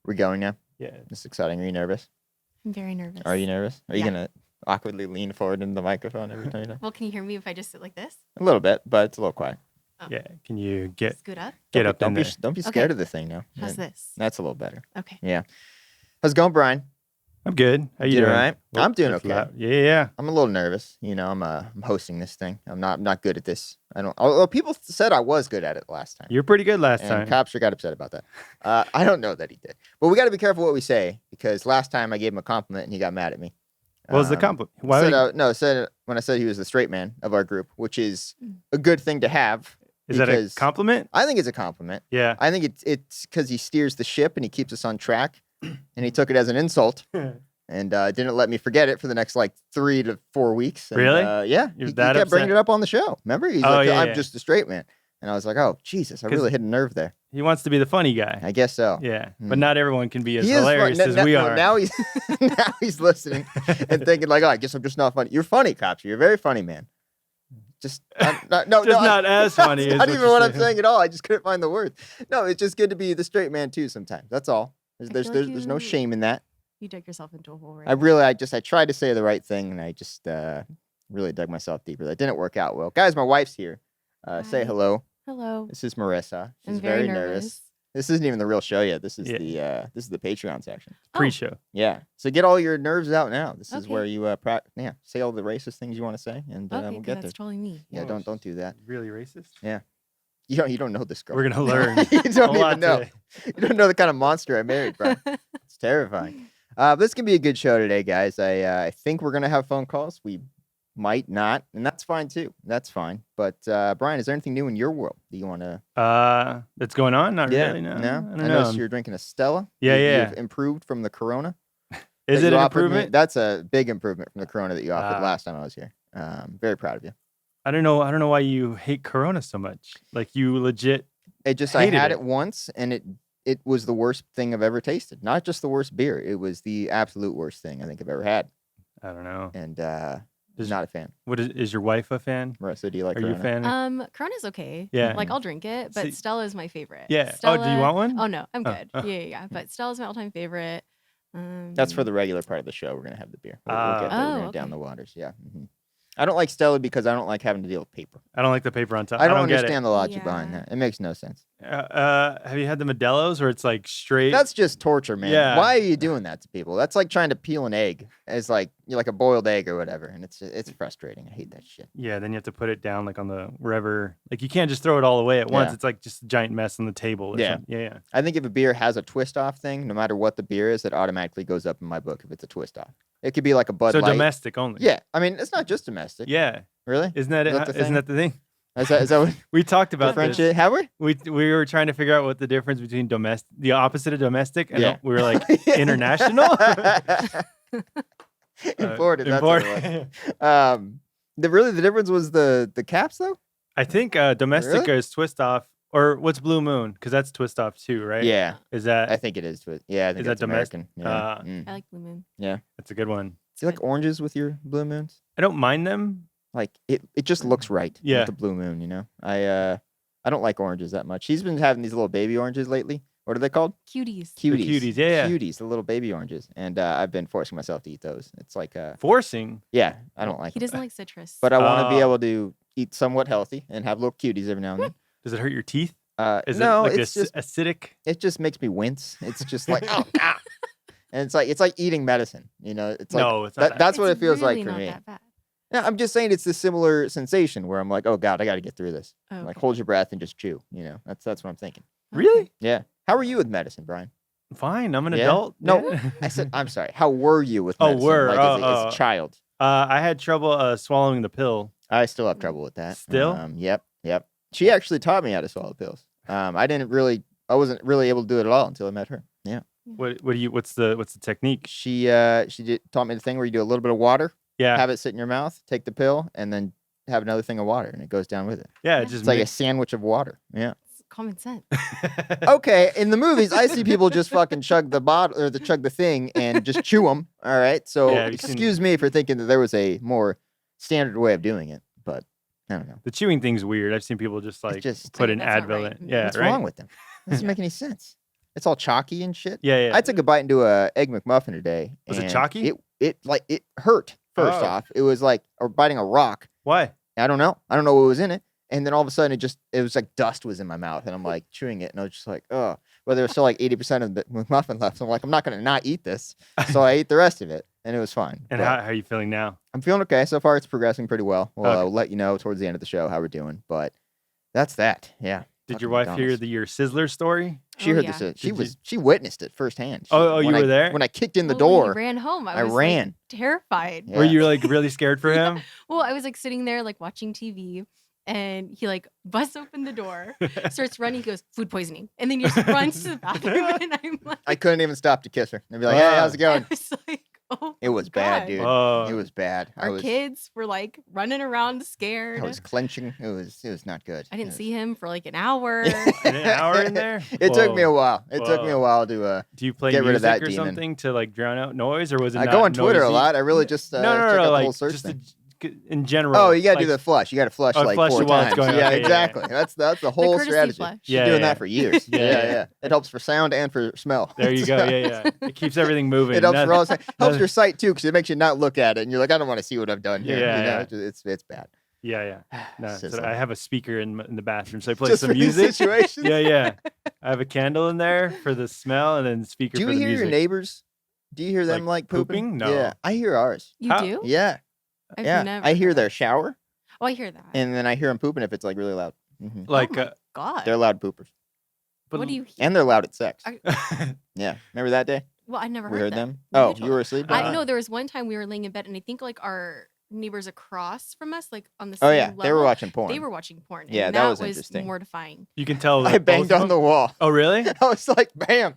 We're going now. Yeah. This is exciting. Are you nervous? I'm very nervous. Are you nervous? Are you Yeah. gonna awkwardly lean forward into the microphone every time you talk? Well, can you hear me if I just sit like this? A little bit, but it's a little quiet. Oh. Yeah. Can you get Scoot up? up in there? Don't be scared Okay. of the thing now. How's Yeah, this? that's a little better. Okay. Yeah. How's it going, Brian? I'm good. How you Doing doing? all right? I'm doing that's okay. loud. Yeah. I'm a little nervous. You know, I'm hosting this thing. I'm not good at this. Although people said I was good at it last time. You're pretty good last And time. Cobbster got upset about that. I don't know that he did. But we got to be careful what we say because last time I gave him a compliment and he got mad at me. What was the compliment? Why? Said when I said he was the straight man of our group, which is a good thing to have. Is that a compliment? I think it's a compliment. Yeah. I think it's because he steers the ship and he keeps us on track, and he took it as an insult and didn't let me forget it for the next like 3 to 4 weeks. And, Really? Yeah. You're He that kept bringing upset? it up on the show. Remember? He's Oh, like, yeah, I'm yeah. just a straight man, and I was like, oh Jesus, I 'Cause- really hit a nerve there. He wants to be the funny guy. I guess so. Yeah. Hmm. But not everyone can be as He is hilarious fun- as no, we no, are. Now he's now he's listening and thinking like, oh, I guess I'm just not funny. You're funny, Cobbster. You're a very funny man. Just Not as funny That's as not what even you're what I'm saying. saying at all. I just couldn't find the words. No, it's just good to be the straight man too. Sometimes that's all. There's feel like there's no you- shame in that. You dug yourself into a hole right I tried to say the right thing and I just really dug myself deeper. That didn't work out well. Guys, my wife's here. Say Hi. hello. Hello. This is Marisa. She's I'm very nervous. nervous. This isn't even the real show yet. This is Yeah. the Patreon section. Pre-show. Yeah. So get all your nerves out now. This is Okay. where you say all the racist things you want to say, and Okay, we'll 'cause get there. that's totally me. Yeah, Oh, don't do that. Really racist? You don't know this girl. We're gonna learn. you a don't lot even know. today. You don't know the kind of monster I married, bro. It's terrifying. This can be a good show today, guys. I think we're gonna have phone calls. We might not, and that's fine too. That's fine. But Brian, is there anything new in your world that you want to? That's going on? Not really. No. No. I don't I know. noticed you're drinking a Stella. Yeah, yeah. You've improved from the Corona. Is that it you an offered me. improvement? That's a big improvement from the Corona that you offered Ah. last time I was here. Very proud of you. I don't know why you hate Corona so much. Like you legit. I Hated had it. it once, and it was the worst thing I've ever tasted. Not just the worst beer; it was the absolute worst thing I think I've ever had. I don't know. And Does- not a fan. What is your wife a fan? Marissa, do you like Are you a Corona? fan? Corona's okay. Yeah. Like I'll drink it, but See- Stella is my favorite. Yeah. Stella, Oh, do you want one? Oh no, I'm Oh, good. oh. Yeah. But Stella's my all-time favorite. That's for the regular part of the show. We're gonna have the beer. We'll get there. Oh, We're gonna down okay. the waters. Yeah. I don't like Stella because I don't like having to deal with paper. I don't like the paper on top. I don't get understand the logic behind Yeah. that. It makes no sense. it. Have you had the Modelo's where it's like straight? That's just torture, man. Yeah. Why are you doing that to people? That's like trying to peel an egg as like a boiled egg or whatever, and it's frustrating. I hate that shit. Yeah. Then you have to put it down like on the wherever. Like you can't just throw it all away at once. Yeah. It's like just a giant mess on the table. Or Yeah. something. Yeah. I think if a beer has a twist off thing, no matter what the beer is, it automatically goes up in my book if it's a twist off. It could be like a Bud So Light. domestic only. Yeah, I mean it's not just domestic. Yeah. Really? Isn't that Is that the isn't thing? that the thing? Is that what We talked about this. differentiate? Have we? We were trying to figure out what the difference between the opposite of domestic, and Yeah. we were like international. Imported. That's what it was. The difference was the caps though. I think domestic Really? is twist off, or what's Blue Moon? Because that's twist off too, right? Yeah, Is that I think it is. Yeah, I think Is that it's domestic? American. Yeah. Mm. I like Blue Moon. that's a good one. Do you like oranges with your blue moons? I don't mind them. Like it just looks right. Yeah. With the blue moon, you know. I don't like oranges that much. He's been having these little baby oranges lately. What are they called? Cuties. Cuties. cuties, yeah. Cuties, the little baby oranges. And I've been forcing myself to eat those. It's like Forcing. yeah, I don't like He them. doesn't like citrus. But I want to be Oh. able to eat somewhat healthy and have little cuties every now and then. Does it hurt your teeth? Is No, it like it's just acidic? it just makes me wince. It's just like oh, ah. And it's like eating medicine. You know, it's like No, it's not. that's what It's it feels really like for not me. That bad. Yeah, I'm just saying it's a similar sensation where I'm like, oh God, I got to get through this. Oh, Like okay. hold your breath and just chew. You know, that's what I'm thinking. Really? Yeah. How are you with medicine, Brian? Fine. I'm an Yeah? adult. No, Yeah. I said I'm sorry. How were you with Oh, medicine? were. Like Oh, as oh. a child. I had trouble swallowing the pill. I still have trouble with that. Still? Yep. She actually taught me how to swallow pills. I wasn't really able to do it at all until I met her. Yeah. What's the technique? She taught me the thing where you do a little bit of water, Yeah. have it sit in your mouth, take the pill, and then have another thing of water, and it goes down with it. Yeah. It It's just It's like a makes- sandwich of water. Yeah. It's common sense. Okay, in the movies, I see people just fucking chug the bottle or chug the thing and just chew them. All right, so Yeah, you've seen- excuse me for thinking that there was a more standard way of doing it, but I don't know. The chewing thing's weird. I've seen people just like just- put an That's not Advil right. in. Yeah, What's right. wrong with them? It doesn't make any sense. It's all chalky and shit. Yeah. I took a bite into a egg McMuffin today. Was it and chalky? It hurt first Oh. off. It was like or biting a rock. Why? I don't know. I don't know what was in it. And then all of a sudden it was like dust was in my mouth and I'm like chewing it and I was just like, oh, well, there was still like 80% of the McMuffin left. So I'm like, I'm not going to not eat this. So I ate the rest of it and it was fine. And But how are you feeling now? I'm feeling okay. So far it's progressing pretty well. Well, Okay. I'll let you know towards the end of the show how we're doing. But that's that. Yeah. Did your Fucking wife hear McDonald's. your Sizzler story? She Oh, heard yeah. this. She witnessed it firsthand. Oh, you when were there? When I kicked in the Well, when door. you ran home. I was ran. Like, terrified. Yeah. Were you like really scared for him? Well, I was like sitting there like watching TV, and he like busts open the door, starts running. He goes, "Food poisoning," and then he just runs to the bathroom, and I'm like, I couldn't even stop to kiss her. I'd be like, hey, how's it I going? was like, oh, It was bad, God. dude. Oh. It was bad. Our kids were like running around scared. I was clenching. It was not good. I didn't see him for like an hour. An hour in there? It took me a Whoa. while. It took me a Whoa. while to Do you play get rid of music that or demon. something to like drown out noise, or was it I not go on Twitter a noisy? lot. I really just check out the like whole search just thing. in general. Oh, you gotta do like, the flush. You gotta flush like flush 4 it while it's times. going, Yeah, okay, yeah, exactly. That's the whole courtesy strategy. flush. She's Yeah, doing yeah. that for years. Yeah, yeah, yeah. yeah. It helps for sound and for smell. There you go. Yeah. It keeps everything moving. It helps for all. Helps nothing- your sight too, because it makes you not look at it, and you're like, I don't want to see what I've done here. Yeah, you know? yeah. It's bad. Yeah. No, so Sizzling. I have a speaker in the bathroom, so I play Just some for these music. situations. Yeah. I have a candle in there for the smell, and then speaker Do for you the hear music. your neighbors? Do you hear them Like like pooping? pooping? No. Yeah, I hear ours. You How- do? Yeah, I've yeah. never I hear heard their that. shower, Oh, I hear that. and then I hear them pooping if it's like really loud. Mhm. Like, oh my God. They're loud poopers, but What do you hear? and they're loud at sex. I- Yeah, remember that day Well, I never we heard heard that. them? No, Oh, you told you were me. asleep. I Uh-huh. know there was one time we were laying in bed, and I think like our neighbors across from us, like on the Oh same yeah, level, they were watching porn. They were watching porn. Yeah, and that that was interesting. mortifying. you can tell. I like, banged both of on the them- wall. Oh, really? I was like, bam,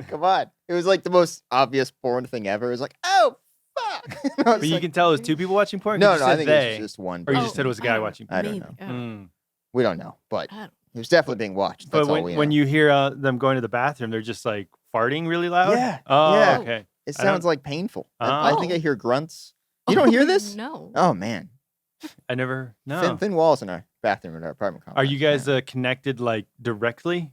come on. It was like the most obvious porn thing ever. It was like, oh fuck. I was But you like, can tell it was two people watching porn. 'Cause no, you no, I said think they, it was just one. or you person. just said it was a guy watching I don't Maybe. know. I don't know. Mm. We don't know, but I don't- it was definitely being watched. But That's all we when know. you hear them going to the bathroom, they're just like farting really loud. Yeah, Oh, yeah. okay. It I don't- sounds like painful. I think Oh. I hear grunts. You don't hear this? No. Oh man, I never. No. thin walls in our bathroom in our apartment complex. Are you guys man. connected like directly?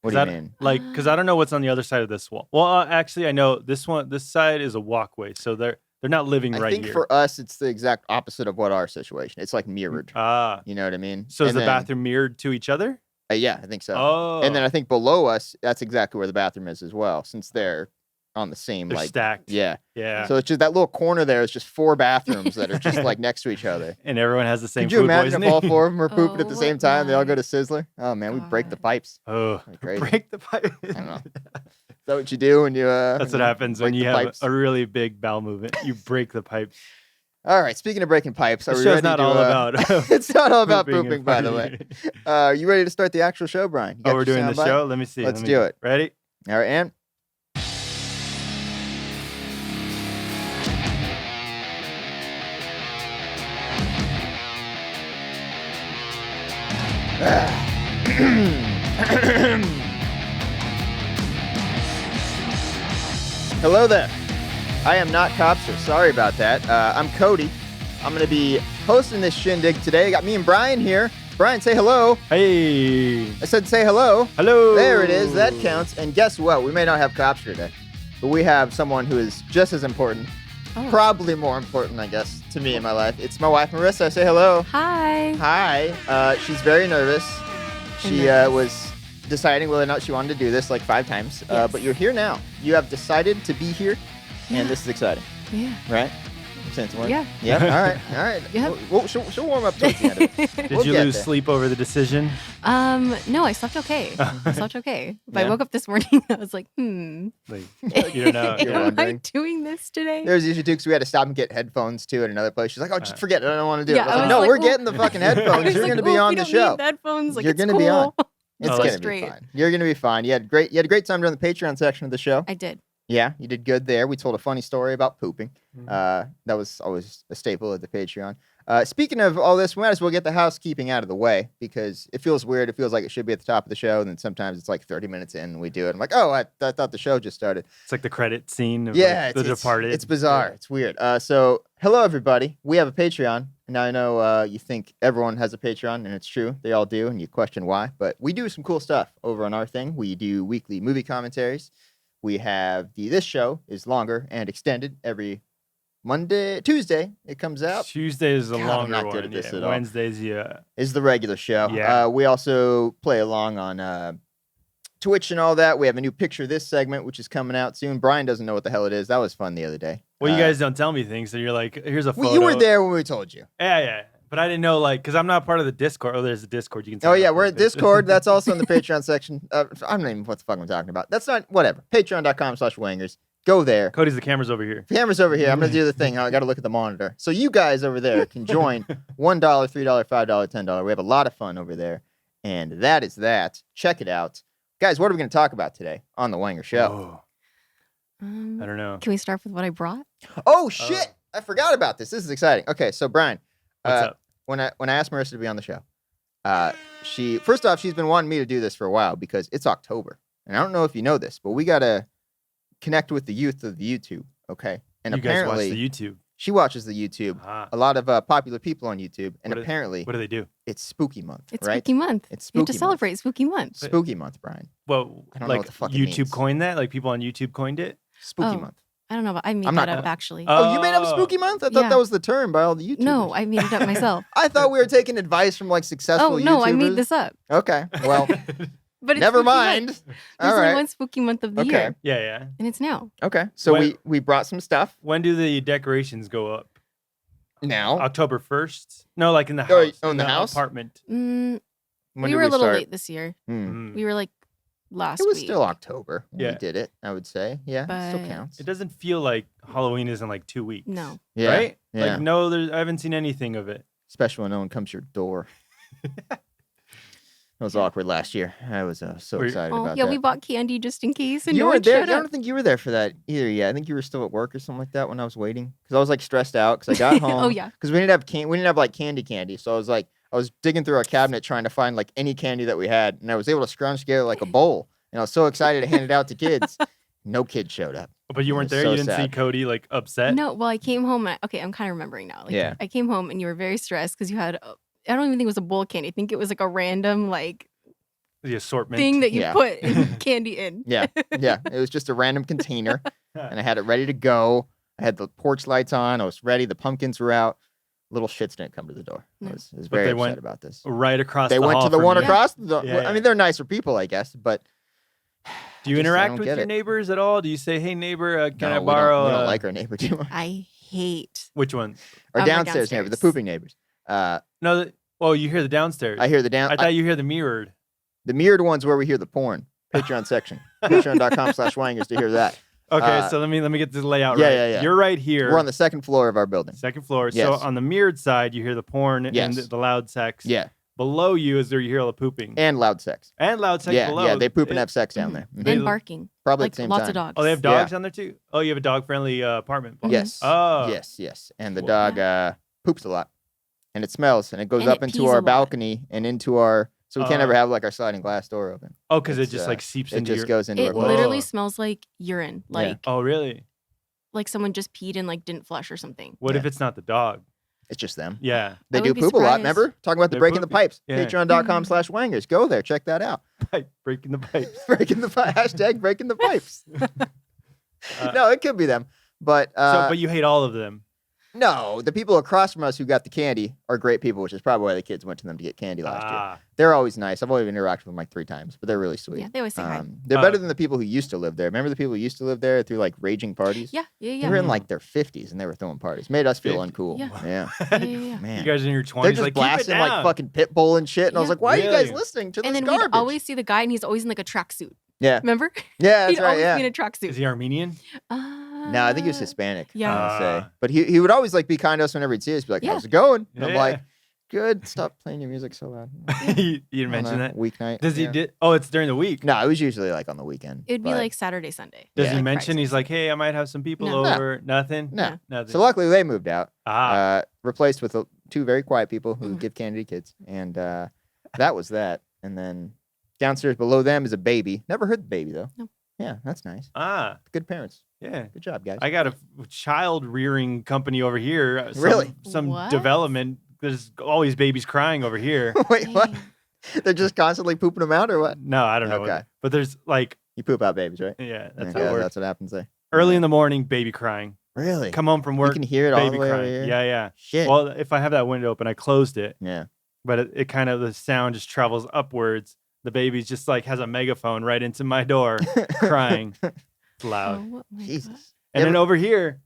What is do you that- mean? Like, because I don't know what's on the other side of this wall. Well, actually, I know this one. This side is a walkway, so they're not living I right think here. for us, it's the exact opposite of what our situation. It's like mirrored. Ah, You know what I mean? so is And the then- bathroom mirrored to each other? Yeah, I think so. Oh, And then I think below us, that's exactly where the bathroom is as well, since they're on the same they're like. stacked. Yeah. Yeah. So it's just that little corner there is just 4 bathrums that are just like next to each other. And everyone has the same. Could you food imagine poisoning? if all 4 of them were pooping at Oh the same time? They all go to my Sizzler. Oh man, we break the God. pipes. Oh, Like crazy. break the pipe. I don't know. Is that what you do when you? That's what happens when break you the have pipes? a really big bowel movement. You break the pipes. All right. Speaking of breaking pipes, are This we show's ready not to? all about. It's not all about and pooping, by the way. farting. Are you ready to start the actual show, Brian? You Oh, got we're your doing the soundbite? show. Let me see. Let's Let me do it. Ready? All right, and. Hello there. I am not Cobbster. Sorry about that. I'm Cody. I'm going to be hosting this shindig today. Got me and Brian here. Brian, say hello. Hey. I said say hello. Hello. There it is. That counts. And guess what? We may not have Cobbster today, but we have someone who is just as important, Oh. probably more important, I guess, to me in my life. It's my wife, Marisa. Say hello. Hi. Hi. She's very nervous. She nervous. was deciding whether or not she wanted to do this like 5 times. Yes. But you're here now. You have decided to be here, Yeah. and this is exciting, Yeah. right? I'm saying some words? Yeah. Yeah. All right. All right. Yep. She'll warm up towards the end of it. Did We'll you get lose there. sleep over the decision? No, I slept okay. I slept okay. But Yeah. I woke up this morning. I was like, Like, you don't know. You're Am I wondering. doing this today? There's usually too, because we had to stop and get headphones too at another place. She's like, "Oh, just forget it. I don't want to do it." Yeah, I was I like, was "No, like, we're well- getting the fucking I headphones. was You're like, going to be "Oh, on we the don't show. need headphones. Like, You're it's gonna be on. cool." It's Oh, going that's to be great. fine. You're going to be fine. You had a great time during the Patreon section of the show. I did. Yeah, you did good there. We told a funny story about pooping. Mhm. That was always a staple of the Patreon. Speaking of all this, we might as well get the housekeeping out of the way because it feels weird. It feels like it should be at the top of the show, and then sometimes it's like 30 minutes in and we do it. I'm like, oh, I thought the show just started. It's like the credit scene of Yeah, like, The it's Departed. It's bizarre. It's weird. So, hello everybody. We have a Patreon, Now I know you think everyone has a Patreon, and it's true. They all do, and you question why. But we do some cool stuff over on our thing. We do weekly movie commentaries. We have this show is longer and extended every Tuesday. It comes out. Tuesday is a God, I'm longer not one. good at this yeah. at all. Wednesdays, yeah. Is the regular show. Yeah. We also play along on Twitch and all that. We have a new picture of this segment, which is coming out soon. Brian doesn't know what the hell it is. That was fun the other day. Well, you guys don't tell me things, so you're like, here's a photo. Well, you were there when we told you. Yeah. But I didn't know, like, because I'm not part of the Discord. Oh, there's a Discord. You can. Oh, sign yeah, up we're for at the Discord. That's also in the Patreon section. I don't even know what the fuck I'm talking about. That's not, whatever. Patreon.com/Wangers. Go there. Cody's the camera's over here. The camera's over here. I'm going to do the thing. I got to look at the monitor. So you guys over there can join $1, $3, $5, $10. We have a lot of fun over there. And that is that. Check it out. Guys, what are we going to talk about today on the Wanger Show? Oh, I don't know. Can we start with what I brought? Oh, shit. I forgot about this. This is exciting. Okay, so Brian, What's up? when I asked Marisa to be on the show, first off, she's been wanting me to do this for a while because it's October. And I don't know if you know this, but we got to connect with the youth of the YouTube, okay? And You guys watch apparently, the YouTube. she watches the YouTube. Ah, A lot of popular people on YouTube, and apparently, what do they do? it's Spooky Month, It's right? Spooky Month. It's You have Spooky to celebrate Spooky Month. Month. Spooky Month, Brian. Well, I don't know like what the fuck it YouTube means. coined that? Like people on YouTube coined it? Spooky Oh. Month. I don't know, but I made I'm that not up gonna- actually. Oh, you made up Oh. Spooky Month? I thought Yeah. that was the term by all the YouTubers. No, I made it up myself. I thought we were taking advice from like successful Oh no, I made YouTubers. this up. Okay, well, But it's never Spooky mind. Month. All There's only right. one Spooky Month of the Okay. year, Yeah. and it's now. Okay, so When- we brought some stuff When do the decorations go up? now. October 1st? No, like in the Oh, house. in the house? apartment. When We did were a little start? late this year. Hmm. Mm. We were like last It was week. still October when Yeah. we did it, I would say. Yeah, it still But- counts. It doesn't feel like Halloween is in like 2 weeks. No. Yeah, Right? yeah. Like, no, I haven't seen anything of it. Especially when no one comes to your door. That was awkward last year. I was so Were you- excited Oh about yeah, that. we bought candy just in case, and you no weren't one there. showed I up. don't think you were there for that either. Yeah, I think you were still at work or something like that when I was waiting because I was like stressed out because I got home. Oh yeah. Because we didn't have like candy. So I was digging through our cabinet trying to find like any candy that we had, and I was able to scrounge together like a bowl. And I was so excited to hand it out to kids. No kid showed up. But you It weren't was there? so You didn't see sad. Cody like upset? No, well, I came home. Okay, I'm kind of remembering now. Like, Yeah. I came home and you were very stressed because you had. I don't even think it was a bowl of candy. I think it was like a random like The assortment. thing that you Yeah. put candy in. Yeah, yeah. It was just a random container, and I had it ready to go. I had the porch lights on. I was ready. The pumpkins were out. Little shits didn't come to the door. I No. was But very they upset went about this. Right across They the went hall to the from one you. across the. Yeah, I yeah. mean, they're nicer people, I guess, but Do you I interact don't with get your it. neighbors at all? Do you say, hey, neighbor, can no, I borrow We don't a-" like our neighbor too much. I hate. Which one? Our my downstairs neighbor, the downstairs. pooping neighbors. No, well, you hear the downstairs. I hear the I thought you hear the mirrored. the mirrored ones where we hear the porn. Patreon section. Patreon.com/Wangers to hear that. Okay, so let me get this layout yeah, right. yeah, yeah. You're right here. We're on the second floor of our building. second floor. So Yes. on the mirrored side, you hear the porn Yes. and the loud sex. Yeah, Below you is where you hear all the pooping. and loud sex. And loud sex Yeah, below. yeah, they poop and It- have sex down there. Mhm. They- And barking. Probably Like at the same lots time. of dogs. Oh, they have Yeah. dogs down there too? Oh, you have a dog-friendly apartment. Yes. Oh. Yes. And the Cool. dog poops a lot, and it smells, and it goes And up it into pees a our lot. balcony and into our. So we can't ever Oh. have like our sliding glass door open. Oh, because it It's, just like seeps It into just your... goes into It our. Whoa. literally smells like urine. Like Oh, really? like someone just peed and like didn't flush or something. What if Yeah. it's not the dog? It's just them. Yeah. They I do would be poop a lot. surprised. Remember talking about the They're breaking the poopy. pipes? Yeah. Patreon.com/Wangers. Go there, check that out. Breaking the pipes. Breaking the hashtag breaking the pipes. Uh, No, it could be them, but but you hate all of them. no, the people across from us who got the candy are great people, which is probably why the kids went to them to get candy last year. Ah. They're always nice. I've only interacted with them like 3 times, but they're really sweet. Yeah, they always say hi. They're better than the people who used to live there. Remember the people who used to live there through like raging parties? Yeah. They were in Mhm. like their 50s and they were throwing parties. Made us feel 50. uncool. Yeah. Yeah. Yeah. Man. You guys are in your 20s, They're just like, blasting keep it like down. fucking Pitbull and shit. And I was Yeah. like, why are you guys Really? listening to And this then garbage? we'd always see the guy, and he's always in like a tracksuit. Yeah. Remember? Yeah, that's He'd right. always Yeah. be in a tracksuit. Is he Armenian? No, I think he was Hispanic. Yeah. I would say. Ah. But he would always like be kind to us whenever he'd see us. Be like, Yeah. how's it going? And I'm Yeah. like, good. Stop playing your music so loud. you didn't mention that? Weeknight. Does he yeah. did? Oh, it's during the week. No, it was usually like on the weekend. It'd be but- like Saturday, Sunday. Does Yeah. he Like mention? He's Christmas. like, hey, I might have some people No. over. Nothing. No. Nothing. So luckily they moved out. ah. Replaced with 2 very quiet people who Mhm. give candy to kids. And that was that. And then downstairs below them is a baby. Never heard the baby though. No. Yeah, that's nice. ah. Good parents. Yeah. Good job, guys. I got a child rearing company over here. Really? Some What? development there's always babies crying over here. Wait, what? Dang. They're just constantly pooping them out, or what? No, I don't know. Okay. But there's like, You poop out babies, right? yeah, that's Okay, how it works. that's what happens there. Early in the morning, baby crying. Really? Come home from You work, can hear it all baby the way over crying. here. Yeah, yeah. Shit. Well, if I have that window open, I closed it, Yeah. but it kind of, the sound just travels upwards. The baby's just like has a megaphone right into my door crying. It's loud. Oh my God. Jesus. And then Ever- over here,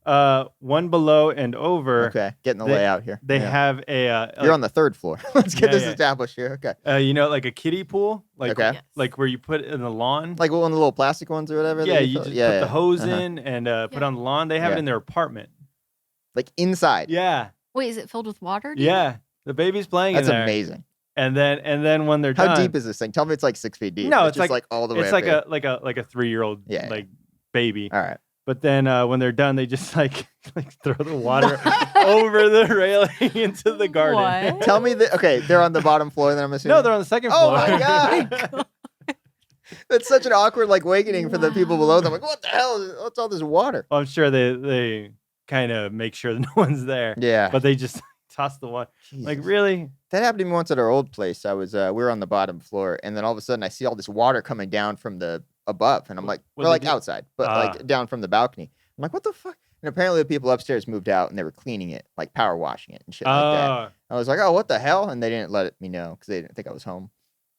one below and over, Okay, getting the they- layout here. they Yeah. have a, You're on the 3rd floor. Let's get Yeah, this yeah. established here. Okay. like a kiddie pool, like Okay. Yes. like where you put it in the lawn. Like one of the little plastic ones or whatever. that Yeah, you fill- just yeah, put yeah. the hose Uh-huh. in and put Yeah. on the lawn. They have Yeah. it in their apartment. Like inside. Yeah, Wait, is it filled with water? do you know? yeah. The baby's playing That's in there, amazing. and then when they're How done, deep is this thing? Tell me it's like 6 feet deep. No, it's it's just like- all the way it's up like here. a 3-year-old Yeah, yeah. like baby. All right. But then when they're done, they just like throw the water over the railing into the garden. What? Tell me that. Okay, they're on the bottom floor. Then I'm assuming. No, they're on the second Oh floor. my God. That's such an awkward like awakening for the people below them. Like, what the hell? What's all this water? Well, I'm sure they kind of make sure that no one's there, Yeah. but they just toss the water. Like, Jesus. really? That happened to me once at our old place. I was we were on the bottom floor, and then all of a sudden I see all this water coming down from the above, and I'm like, What we're they like do? outside, but Ah. like down from the balcony. I'm like, what the fuck? And apparently the people upstairs moved out, and they were cleaning it, like power washing it and shit like that. I was like, oh, what the hell? And they didn't let me know because they didn't think I was home.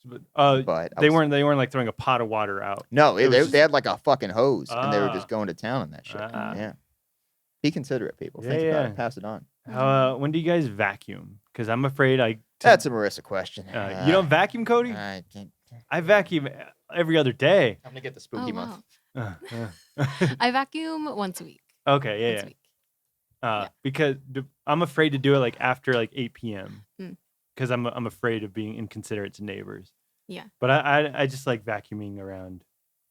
But I they was- weren't like throwing a pot of water out. No, it was they just- had like a fucking hose, and they were Ah. just going to town on that shit. Ah. Yeah. Be considerate, people. Yeah, Think about yeah. it. Pass it on. When do you guys vacuum? Because I'm afraid That's a Marisa question. you don't vacuum, Cody? I can't. I vacuum every other day. I'm gonna get the spooky Oh, month. wow. Uh, I vacuum once a week. okay, yeah, Once yeah. a week. Yeah. Because I'm afraid to do it like after like 8 p.m. Mm. Because I'm afraid of being inconsiderate to neighbors. Yeah. But I just like vacuuming around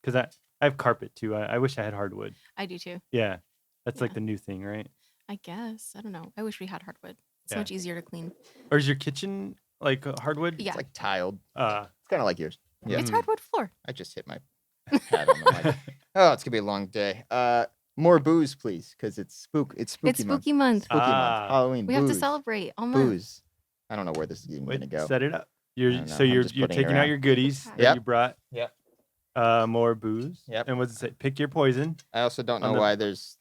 because I have carpet too. I wish I had hardwood. I do too. Yeah, that's like Yeah. the new thing, right? I guess. I don't know. I wish we had hardwood. It's Yeah. much easier to clean. Or is your kitchen like hardwood? Yeah. It's like tiled. Uh, It's kind of like yours. Yeah. It's Mm. hardwood floor. I just hit my head on the mic. Oh, it's gonna be a long day. More booze, please, because it's spooky. It's spooky It's month. spooky month. Spooky Ah. month. Halloween. We booze. have to celebrate all month. Booze. I don't know where this is even wait, gonna go. set it up. I You're don't know. so I'm you're just you're putting it taking out around. your goodies that Yep. you brought. Yep. More booze. Yep. And what's it say? Pick your poison. I also don't On know the- why there's.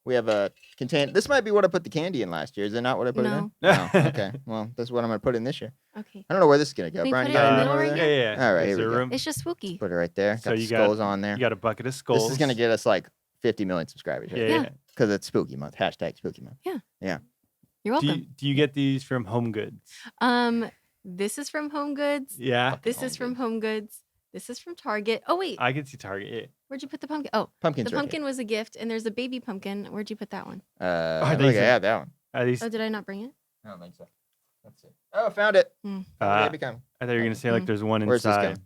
We have a contain. This might be what I put the candy in last year. Is it not what I put it in? No. No. Okay. Well, this is what I'm gonna put in this year. Okay. I don't know where this is gonna go. Can we Brian, put you it in got the it middle over right there? here? Yeah. All right, Is here there we go. room? It's just spooky. Put it right there. So Got the you got- skulls on there. You got a bucket of skulls. This is gonna get us like 50 million subscribers. Yeah. Right? yeah. Yeah. Because it's spooky month. Hashtag spooky month. You're Do welcome. you get these from Home Goods? This is from Home Goods. Yeah. This Home is from Goods. Home Goods. This is from Target. Oh wait, I can see Target. Yeah. where'd you put the pumpkin? Oh, Pumpkins. the right pumpkin was a gift, and there's a baby pumpkin. Where'd you put that one? here. I Are don't they think I so- had that one. Are these? Oh, did I not bring it? I don't think so. Let's see. Oh, found it. Mm. Found the Uh, baby cum. I thought you were gonna say like Mm. there's one Where's this inside. going?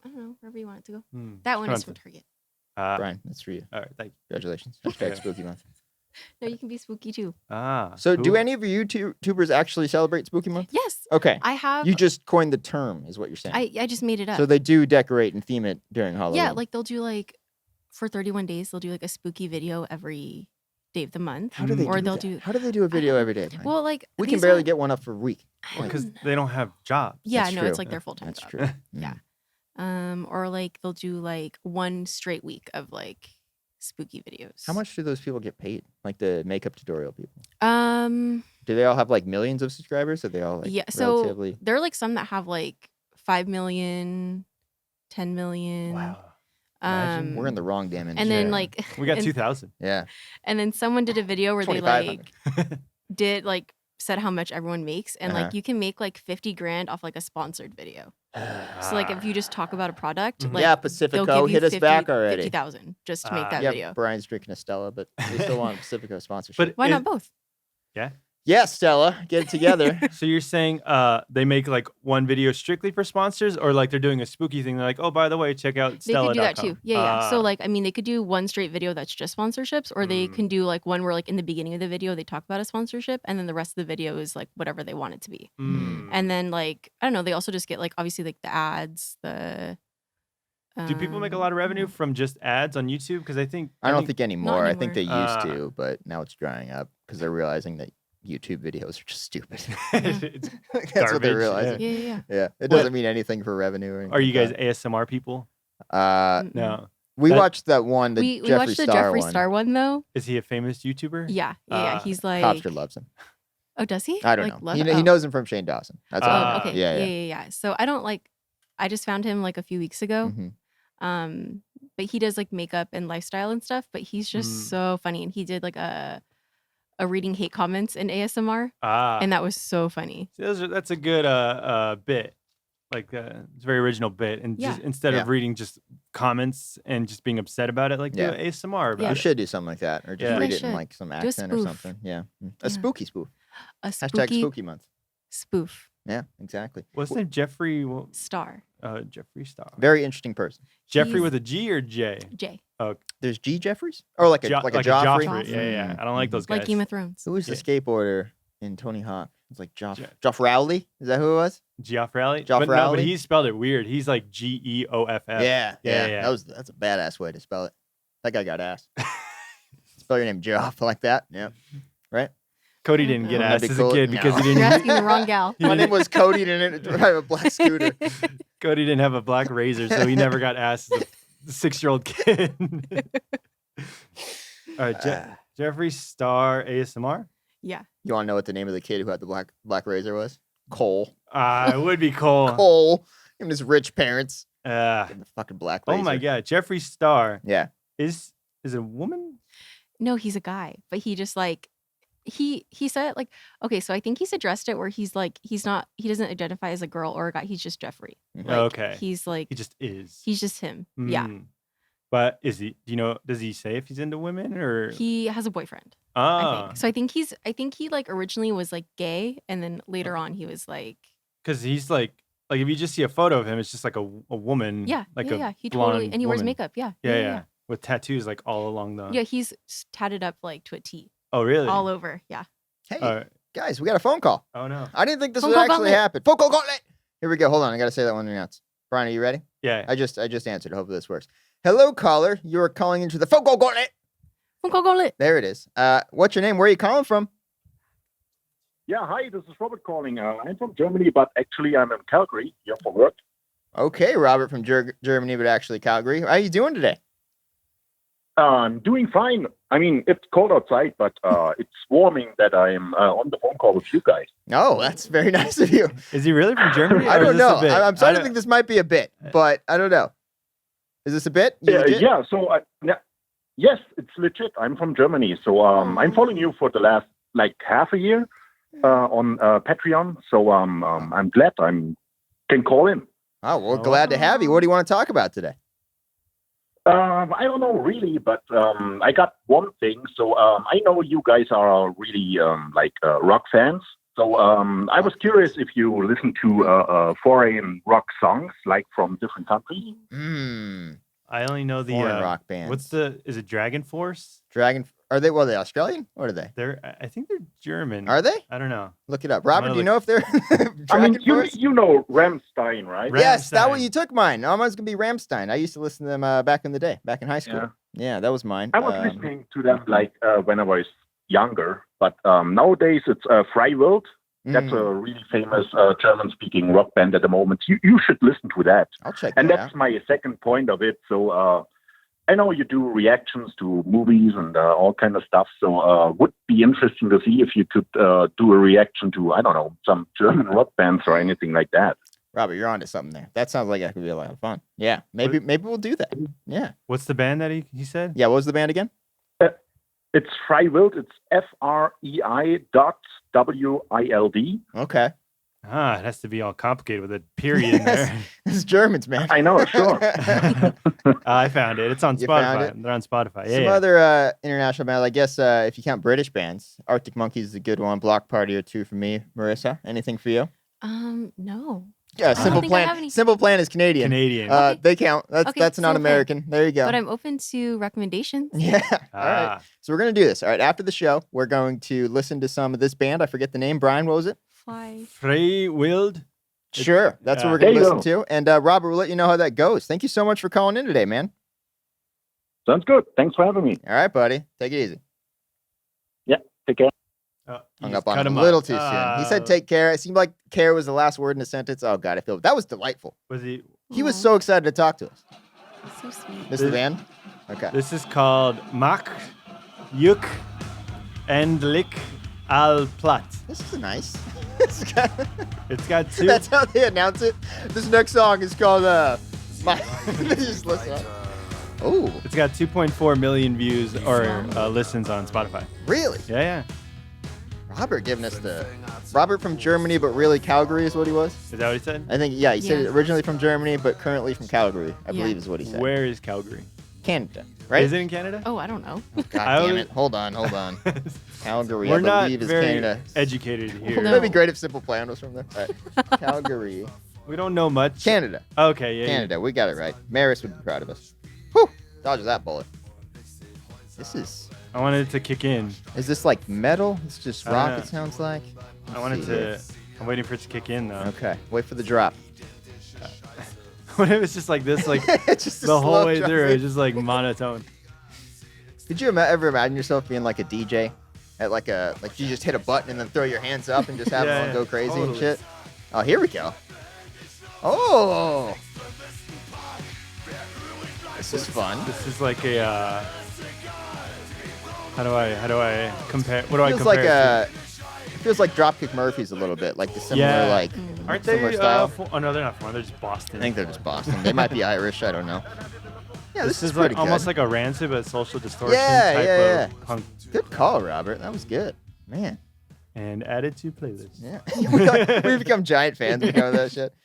I don't know, wherever you want it to go. Hmm. That one is Front. from Target. Brian, that's for you. All right. Thank Congratulations. Hashtag Yeah. spooky month. No, you can be spooky too. you. Ah. So, do cool. any of your YouTubers actually celebrate spooky month? Yes, Okay. I have. You just coined the term, is what you're saying. I just made it up. So they do decorate and theme it during Halloween. Yeah, like they'll do like for 31 days, they'll do like a spooky video every day of the month. how do they or do they'll that? do. How do they do a video every day? Brian? Well, like we can these barely are- get one up for a week. I Well, don't Because know. they don't have jobs. Yeah, That's no, true. it's like their full time That's job. true. Yeah. Or like they'll do like one straight week of like spooky videos. How much do those people get paid? Like the makeup tutorial people? Um, Do they all have like millions of subscribers? Are they all like yeah. So relatively? there are like some that have like 5 million, 10 million. Wow. Imagine. We're in the wrong damn industry. And then Yeah. like We got and, 2,000. yeah. and then someone did a video where they 2,500. like did like said how much everyone makes and Uh-huh. like you can make like 50 grand off like a sponsored video. So like if you just talk about a product, Mhm. like Yeah, they'll Pacifico, give you hit us 50 back already. 50,000 just to make Ah. that Yeah, video. Brian's drinking a Stella, but we still want Pacifico sponsorship. But Why is- not both? yeah, Stella, get it together. So you're saying they make like one video strictly for sponsors, or like they're doing a spooky thing? They're like, oh, by the way, check out They Stella. could do that too. Yeah, yeah. So like I mean they could do one straight video that's just sponsorships or they Mm. can do like one where like in the beginning of the video they talk about a sponsorship and then the rest of the video is like whatever they want it to be. And then like I don't know, they also just get like obviously like the ads, the do people make a lot of revenue from just ads on YouTube? Because I think I don't think anymore. I think they anymore. used Ah. to, but now it's drying up because they're realizing that YouTube videos are just stupid. It's That's garbage. what they're realizing. Yeah. Yeah, it doesn't mean anything for revenue or anything. Are you guys like ASMR people? that. No. We That- watched that one, the We Jeffree watched the Star Jeffree one. Star one though. Is he a famous YouTuber? Yeah. He's like Cobbster loves him. Oh, does he? I don't Like, know. love- He oh. knows him from Shane Dawson. That's all. I know. Okay. Yeah. So I don't like. I just found him like a few weeks ago. Mhm. But he does like makeup and lifestyle and stuff. But he's just so funny, and he did like a reading hate comments in ASMR, and that was so funny. See, that's a good bit. Like it's a very original bit, and just instead of reading just comments and just being upset about it, like do ASMR about You it. should do something like that, or just Yeah. read They it in should. like some Do a accent or spoof. something. Yeah, a Yeah. spooky spoof. A Hashtag spooky spooky month. spoof Yeah, exactly. What's his name? Jeffree. star. Jeffree Star. Very interesting person. Jeffree He's- with a G or J? J. There's G Jeffries, or like a Joffrey. Joffrey. Yeah. I don't like those guys. Like Game of Thrones. Who was the Yeah. skateboarder in Tony Hawk? It's like Joff Rowley. Is that who it was? Geoff Rowley. Geoff But Rowley? he spelled it weird. He's like GEOFF. Yeah. Yeah. That's a badass way to spell it. That guy got ass. Spell your name Joff like that. Yeah. Right. Cody didn't get Wouldn't ass that be as a cool? kid because No. he You're didn't. asking the wrong gal. My name was Cody, and I didn't drive a black scooter. Cody didn't have a black razor, so he never got ass as a 6-year-old kid. All right, Jeffree Star ASMR. Yeah. You want to know what the name of the kid who had the black razor was? Cole. It would be Cole. Cole. Him and his rich parents. Uh, And the fucking black razor. oh my God, Jeffree Star Yeah. is it a woman? No, he's a guy, but he just like he said like okay, so I think he's addressed it where he's like he doesn't identify as a girl or a guy. He's just Jeffree. Mhm. Like, Okay. He's like He just is. he's just him. Yeah. Mm. But is he? Do you know? Does he say if he's into women or? He has a boyfriend. I Ah, think. So I think he like originally was like gay, and then later on he was like because he's like if you just see a photo of him, it's just like a woman. yeah, like yeah. a He blonde totally and he wears woman. makeup. Yeah. Yeah, with tattoos like all along the. Yeah, he's tatted up like to a T Oh really? all over. Yeah. Hey, All right. guys, we got a phone call. Oh no. I didn't think this Phone would call actually gauntlet. happen. Phone call gauntlet. Here we go. Hold on. I got to say that one announced. Brian, are you ready? Yeah. I just answered. Hopefully this works. Hello, caller. You are calling into the phone call gauntlet. Phone call gauntlet. There it is. What's your name? Where are you calling from? Yeah, hi, this is Robert calling. I'm from Germany, but actually I'm in Calgary here for work. Okay, Robert from Germany, but actually Calgary. How are you doing today? I'm doing fine. I mean, it's cold outside, but it's warming that I'm on the phone call with you guys. Oh, that's very nice of you. Is he really from Germany? I or is don't this a know. bit? I'm starting to think this might be a bit, but I don't know. Is this a bit? You legit? Yeah, so yes, it's legit. I'm from Germany, so I'm following you for the last like half a year on Patreon. So I'm glad I can call in. Oh, well, glad to have you. What do you want to talk about today? I don't know really, but I got one thing. So I know you guys are really rock fans. So I was curious if you listen to foreign rock songs, like from different countries. I only know the Foreign rock bands. is it Dragon Force? Are they Australian? What are they? I think they're German. Are they? I don't know. Look it up. Robert, gonna do you look- know if they're I mean, Dragon Force? you know Rammstein, right? Yes, that one Rammstein. you took mine. Mine's gonna be Rammstein. I used to listen to them back in the day, back in high school. Yeah. Yeah, that was mine. I was listening to them when I was younger, but nowadays it's Freiwild. That's a really famous German-speaking rock band at the moment. You should listen to that. I'll check And that that's out. my second point of it. So I know you do reactions to movies and all kind of stuff. So would be interesting to see if you could do a reaction to, I don't know, some German rock bands or anything like that. Robert, you're onto something there. That sounds like that could be a lot of fun. Yeah, maybe we'll do that. Yeah. What's the band that he said? Yeah, what was the band again? It's Freiwild. It's FREI.WILD. Okay. It has to be all complicated with a period in there. It's Germans, man. I know, sure. I found it. It's on You found Spotify. it? They're on Spotify. Some Yeah. other international bands, I guess if you count British bands, Arctic Monkeys is a good one. Block Party or two for me. Marissa, anything for you? No. Yeah, don't Simple think I have Plan. any- Simple Plan is Canadian. Canadian. Okay. They count. That's Okay, not Simple Plan. American. There you go. But I'm open to recommendations. Yeah. All right. So we're gonna do this. All right. After the show, we're going to listen to some of this band. I forget the name. Brian, what was it? Fly. Freiwild. Sure. That's what we're There gonna you listen to. And Robert, we'll let you know how that goes. Thank you so much for calling in today, man. Sounds good. Thanks for having me. All right, buddy. Take it easy. Yeah, take care. Hung up on him a little too soon. He said, "Take care." It seemed like "care" was the last word in the sentence. Oh God, I feel that was delightful. Was he? He was so excited to talk to us. So sweet. This is the band. Okay. This is called Mak Yuk Endlik Al Plat. This is nice. It's got 2. That's how they announce it. This next song is called Just listen up. Oh. It's got 2.4 million views or listens on Spotify. Really? Yeah. Robert giving us Robert from Germany, but really Calgary is what he was. Is that what he said? I think, he said originally from Germany, but currently from Calgary, I believe is what he said. Where is Calgary? Canada, right? Is it in Canada? Oh, I don't know. Oh, God damn it. Hold on. Calgary, We're I not believe, is very Canada. Educated here. That'd be great if Simple Plan was from there. All right. Calgary. We don't know much. Canada. Okay, yeah. Canada, we got it right. Maris would be proud of us. Whew! Dodges that bullet. This is... I wanted it to kick in. Is this like metal? It's just rock, it sounds like. I'm waiting for it to kick in, though. Okay, wait for the drop. What if it's just like this, like just the whole way through? It's just like monotone. Did you ever imagine yourself being like a DJ at like you just hit a button and then throw your hands up and just have everyone go crazy and shit? Oh, here we go. Oh, this is fun. This is like a. How do I compare? What do I compare? It feels like Dropkick Murphys a little bit, like the similar Aren't similar they? style. Oh no, they're not foreign. They're just Boston. I think they're just Boston. They might be Irish. I don't know. Yeah, this is like pretty almost good. like a Rancid but Social Distortion type of punk. Good call, Robert. That was good, man. And added to playlist. Yeah, we've become giant fans because of that shit.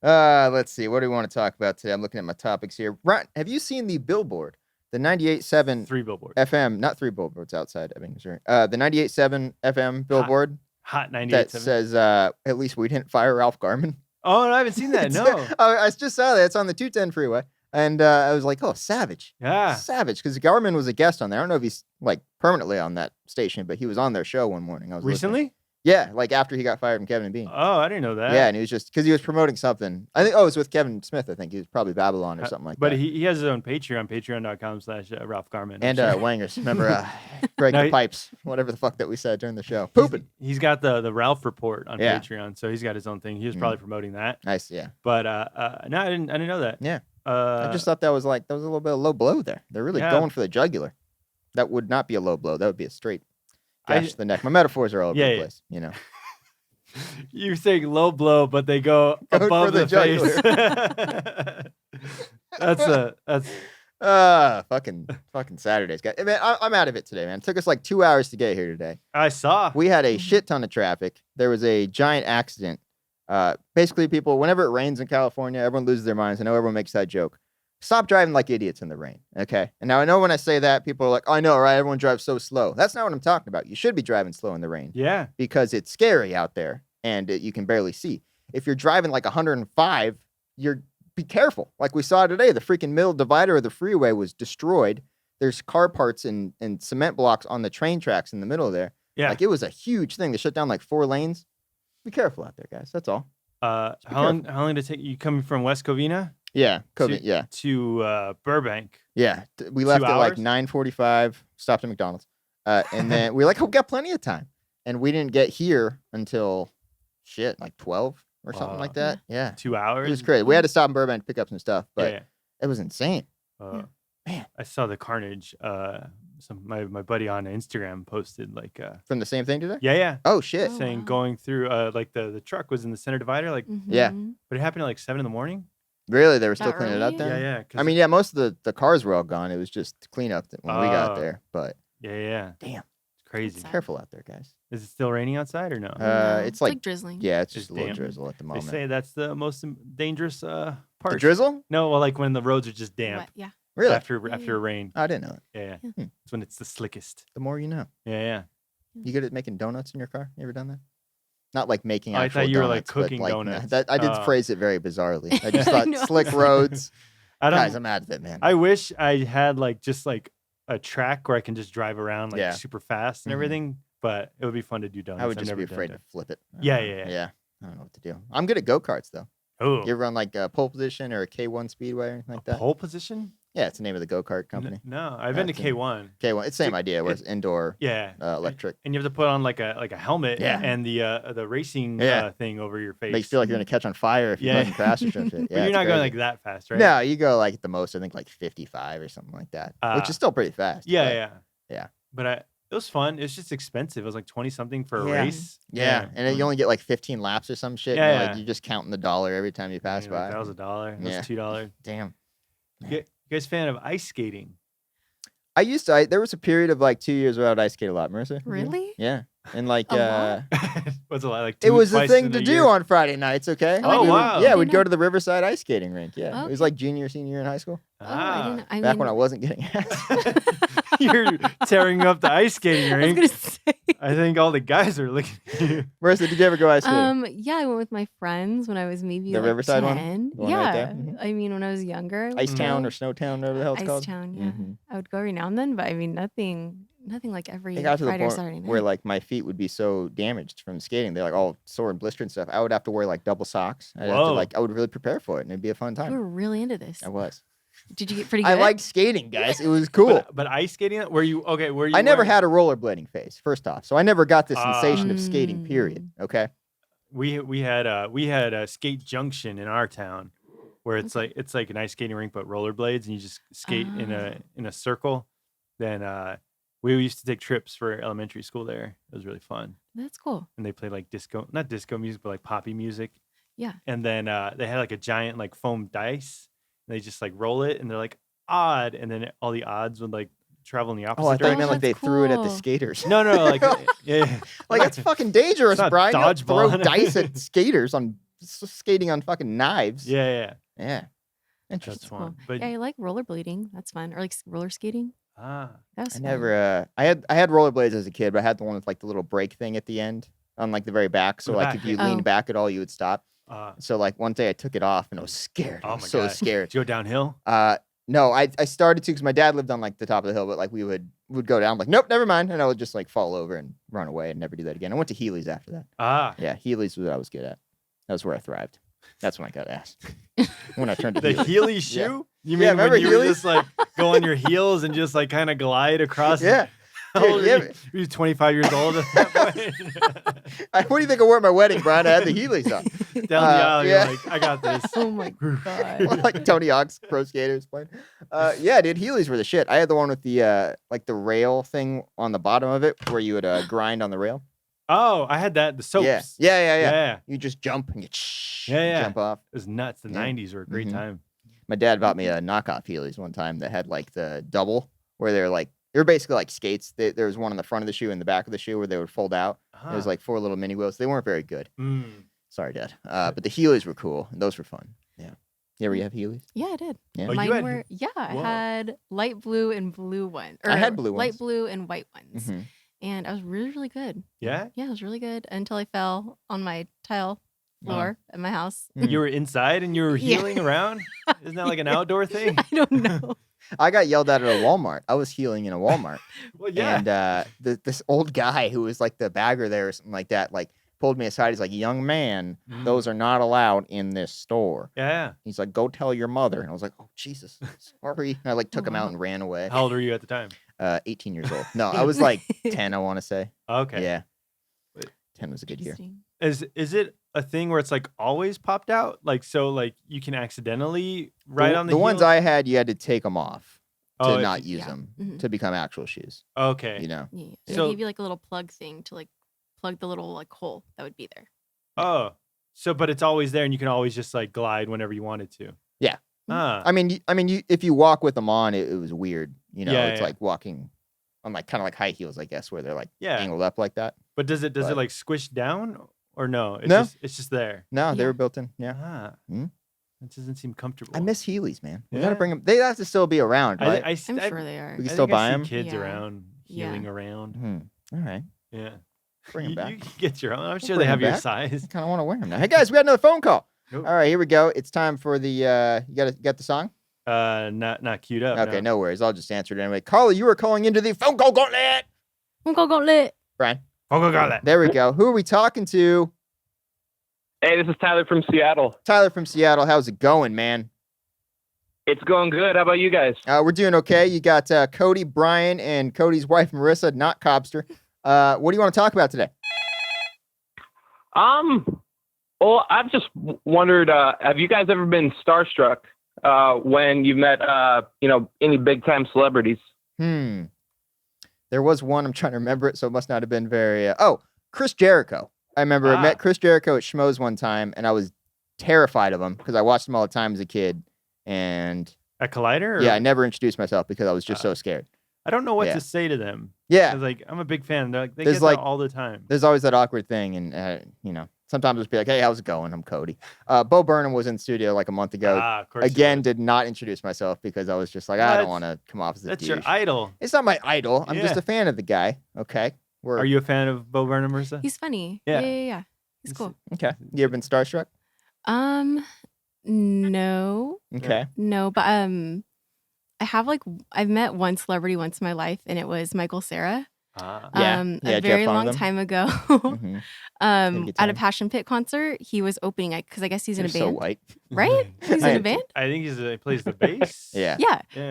Let's see. What do we want to talk about today? I'm looking at my topics here. Ron, have you seen the billboard? The 98.7 3 billboards. FM, not 3 billboards outside Ebbing, Missouri. The 98.7 FM billboard. Hot 98.7. That says, at least we didn't fire Ralph Garman. Oh, no, I haven't seen that. No. I just saw that. It's on the 210 freeway. And I was like, oh, savage. Yeah. Savage. Because Garman was a guest on there. I don't know if he's like permanently on that station, but he was on their show one morning. I was Recently? listening. Yeah, like after he got fired from Kevin and Bean. Oh, I didn't know that. Yeah, and he was just because he was promoting something. I think it was with Kevin Smith. I think he was probably Babylon or something like that. But he has his own Patreon, patreon.com/Ralph Garman. And Wangers. Remember, break the pipes, whatever the fuck that we said during the show. Pooping. He's got the Ralph Report on Patreon, so he's got his own thing. He was probably promoting that. Nice, yeah. But no, I didn't know that. Yeah. I just thought that was a little bit of low blow there. They're really going for the jugular. That would not be a low blow. That would be a straight gash to the neck. My metaphors are all over the place, you know. You're saying low blow, but they go above the face. that's fucking Saturdays, guys. Man, I'm out of it today, man. It took us like 2 hours to get here today. I saw. We had a shit ton of traffic. There was a giant accident. Basically, people, whenever it rains in California, everyone loses their minds. I know everyone makes that joke. Stop driving like idiots in the rain, okay? And now I know when I say that, people are like, I know, right? Everyone drives so slow. That's not what I'm talking about. You should be driving slow in the rain. Yeah. Because it's scary out there, and you can barely see. If you're driving like 105, be careful. Like we saw today, the freaking middle divider of the freeway was destroyed. There's car parts and cement blocks on the train tracks in the middle there. Yeah. Like it was a huge thing. They shut down like 4 lanes. Be careful out there, guys. That's all. How long did it take you coming from West Covina? Yeah, to Burbank. Yeah, we left at like 9:45. Stopped at McDonald's, and then we were like, "Oh, we got plenty of time," and we didn't get here until like 12 or something like that. Yeah, 2 hours. It was crazy. We had to stop in Burbank to pick up some stuff, but it was insane. Man, I saw the carnage. My buddy on Instagram posted like from the same thing today. Yeah. Oh shit! Saying going through like the truck was in the center divider, like yeah, but it happened at like 7 a.m. Really? They were still cleaning it up then? Yeah. I mean, yeah, most of the cars were all gone. It was just cleanup when we got there. But yeah. Damn. It's crazy. Careful out there, guys. Is it still raining outside or no? It's like drizzling. Yeah, it's just a little drizzle at the moment. They say that's the most dangerous part. The drizzle? No, well, like when the roads are just damp. Wet, yeah. Really? After rain. I didn't know that. Yeah. It's when it's the slickest. The more you know. Yeah. You good at making donuts in your car? You ever done that? Not like making actual I thought you donuts, were like cooking donuts. I did phrase it very bizarrely. I just thought slick roads. Guys, I'm out of it, man. I wish I had like just like a track where I can just drive around like super fast and everything, but it would be fun to do donuts. I would just be afraid to flip it. Yeah. I don't know what to do. I'm good at go-karts though. Oh. You ever run like a pole position or a K1 speedway or anything like that? Pole position? Yeah, it's the name of the go-kart company. No, I've been to K1. K1, it's the same idea where it's indoor electric. And you have to put on like a helmet and the racing thing over your face. Makes you feel like you're going to catch on fire if you fucking crash or some shit. But you're not going like that fast, right? No, you go like at the most, I think like 55 or something like that, which is still pretty fast. Yeah. But it was fun. It's just expensive. It was like 20 something for a race. Yeah. And you only get like 15 laps or some shit. Yeah. Like you're just counting the dollar every time you pass by. That was $1. That was $2. Damn. You guys fan of ice skating? I used to. There was a period of like 2 years where I would ice skate a lot. Marisa? Really? Yeah. And like, what's a lot? Like it was the thing to do on Friday nights. Okay. Oh wow. Yeah, we'd go to the Riverside ice skating rink. Yeah, it was like junior, senior year in high school. Back when I wasn't getting ass. You're tearing up the ice skating rink. I was gonna say. I think all the guys are looking at you. Marisa, did you ever go ice skating? Yeah, I went with my friends when I was maybe the like Riverside 10. one? Yeah. Right there? I mean, when I was younger. Ice Town or Snow Town, whatever the hell it's called. Ice Town, yeah. I would go every now and then, but I mean, nothing like every it got to Friday the or point Saturday night. where like my feet would be so damaged from skating, they're like all sore and blistered and stuff. I would have to wear like double socks. I would really prepare for it, and it'd be a fun time. You were really into this. I was. Did you get pretty good? I liked skating, guys. It was cool. But ice skating? Were you? I never had a rollerblading phase. First off, so I never got the sensation of skating. Period. Okay. We had a skate junction in our town, where it's like an ice skating rink but rollerblades, and you just skate in a circle. Then we used to take trips for elementary school there. It was really fun. That's cool. And they played like not disco music, but like poppy music. Yeah. And then they had like a giant like foam dice. And they just like roll it, and they're like odd, and then all the odds would like travel in the opposite direction. I thought you meant like they threw it at the skaters. No, like like that's fucking dangerous, Brian. You don't throw dodgeball. dice at skaters on skating on fucking knives. Yeah. Interesting. That's fun. Cool. But yeah, I like rollerblading. That's fun. Or like roller skating. That's I never. I had rollerblades as a kid, but I had the one with like the little brake thing at the end on like the very back. So like if you leaned back at all, you would stop. So like one day I took it off and I was scared. I was so scared. Did you go downhill? No, I started to because my dad lived on like the top of the hill, but like we would go down. I'm like, nope, never mind, and I would just like fall over and run away and never do that again. I went to Heelys after that. Yeah, Heelys was what I was good at. That was where I thrived. That's when I got asked. When I turned to the Heely shoe. You mean remember when you Heelys? were just like go on your heels and just like kind of glide across? Yeah. How old were you 25 years old at that point? What do you think I wore at my wedding, Brian? I had the Heelys on. Down the aisle, you're like, I got this. Oh my god. Like Tony Hawk's Pro Skaters playing. Yeah, dude, Heelys were the shit. I had the one with the like the rail thing on the bottom of it where you would grind on the rail. Oh, I had that. The soaps. Yeah. You just jump and you jump off. It was nuts. The 90s were a great time. My dad bought me a knockoff Heelys one time that had like the double where they're like, they were basically like skates. There was one on the front of the shoe and the back of the shoe where they would fold out. It was like 4 little mini wheels. They weren't very good. Sorry, Dad. But the Heelys were cool. And those were fun. Yeah. You ever have Heelys? Yeah, I did. Yeah. Oh, Mine I had light blue and blue ones. I had blue light ones. blue and white ones. And I was really, really good. Yeah? Yeah, I was really good until I fell on my tile floor at my house. You were inside and you were heeling around? Isn't that like an outdoor thing? I don't know. I got yelled at a Walmart. I was heeling in a Walmart. Well, yeah. And this old guy who was like the bagger there or something like that, like pulled me aside. He's like, young man, those are not allowed in this store. Yeah. He's like, go tell your mother. And I was like, oh, Jesus, sorry. And I like took him out and ran away. How old were you at the time? 18 years old. No, I was like 10, I want to say. Okay. Yeah. 10 was a good year. Is it a thing where it's like always popped out? Like, so like you can accidentally ride on the heel? ones I had, you had to take them off to not use yeah. them to become actual shoes. Okay. You know? Yeah. So- So, they give you like a little plug thing to like plug the little like hole that would be there. Oh, so but it's always there, and you can always just like glide whenever you wanted to. Yeah. Ah. I mean, if you walk with them on, it was weird. You know, it's Yeah. like walking on like kind of like high heels, I guess, where they're like Yeah. angled up like that. But does it But- like squish down or no? No. It's just there. No, they Yeah. were built in. Yeah. Ah. Mhm. That doesn't seem comfortable. I miss Heelys, man. We Yeah. gotta bring them. They have to still be around, right? I I'm sure they are. We can I still think I buy see 'em? Kids Yeah. around healing around. All right. Yeah. Bring them back. You can get your own. I'm sure bring they 'em have your back. size. I kind of want to wear them now. Hey guys, we got another phone call. Nope. All right, here we go. It's time for the. You got the song? Not queued up. Okay, no worries. I'll just answer it anyway. Caller, you are calling into the phone call gauntlet. Go lit. Brian. Oh, got that. There we go. Who are we talking to? Hey, this is Tyler from Seattle. Tyler from Seattle. How's it going, man? It's going good. How about you guys? We're doing okay. You got Cody, Brian, and Cody's wife, Marisa, not Cobbster. What do you want to talk about today? Well, I've just wondered, have you guys ever been starstruck when you've met, any big time celebrities? There was one. I'm trying to remember it, so it must not have been very. Chris Jericho. I remember I met Chris Jericho at Schmoes one time, and I was terrified of him because I watched him all the time as a kid. And at Collider? Yeah, I never introduced myself because I was just so scared. I don't know what to say to them. Yeah. Like, I'm a big fan. They get that all the time. There's always that awkward thing. And, sometimes it'll be like, hey, how's it going? I'm Cody. Bo Burnham was in the studio like a month ago. Of course Again, did not introduce myself because I was just like, I don't want to come off as a That's douche. your idol. It's not my idol. I'm just a fan of the guy. Okay. Are you a fan of Bo Burnham, Marisa? He's funny. Yeah. Yeah. He's cool. Okay. You ever been starstruck? No. Okay. No, but I've met one celebrity once in my life, and it was Michael Cera. A very long time ago. At a Passion Pit concert, he was opening because I guess he's in a band. So white, right? He's in a band. I think he plays the bass. Yeah.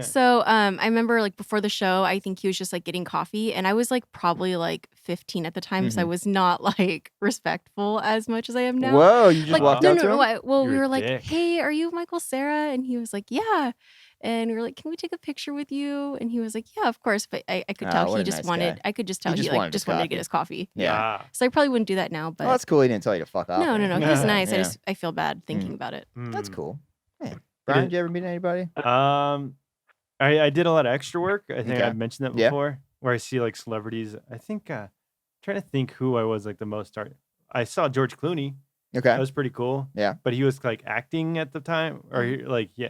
So I remember like before the show, I think he was just like getting coffee, and I was like probably like 15 at the time, so I was not like respectful as much as I am now. Whoa, you just walked up to him? We were like, hey, are you Michael Cera? And he was like, yeah. And we were like, can we take a picture with you? And he was like, yeah, of course. But I could tell he just wanted, I could just tell he just wanted to get his coffee. Yeah. So I probably wouldn't do that now. But that's cool. He didn't tell you to fuck off. No. He was nice. I feel bad thinking about it. That's cool. Man. Brian, did you ever meet anybody? I did a lot of extra work. I think I've mentioned that before, Yeah. where I see like celebrities. I think trying to think who I was like the most. I saw George Clooney. Okay. That was pretty cool. Yeah. But he was like acting at the time, or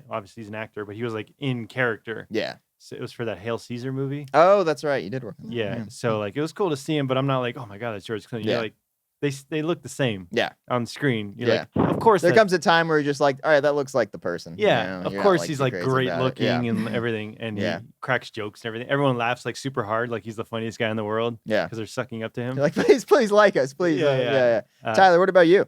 obviously he's an actor, but he was like in character. Yeah. So it was for that Hail Caesar movie. Oh, that's right. You did work on that. Yeah. So like it was cool to see him, but I'm not like, oh my God, that's George Clooney. Yeah. You're like, they look the same. Yeah. On screen. You're like, of course. There comes a time where you're just like, all right, that looks like the person. Yeah. Of course he's like great looking and everything. And Yeah. he cracks jokes and everything. Everyone laughs like super hard, like he's the funniest guy in the world. Yeah. Because they're sucking up to him. You're like, please like us, please. Yeah. Tyler, what about you?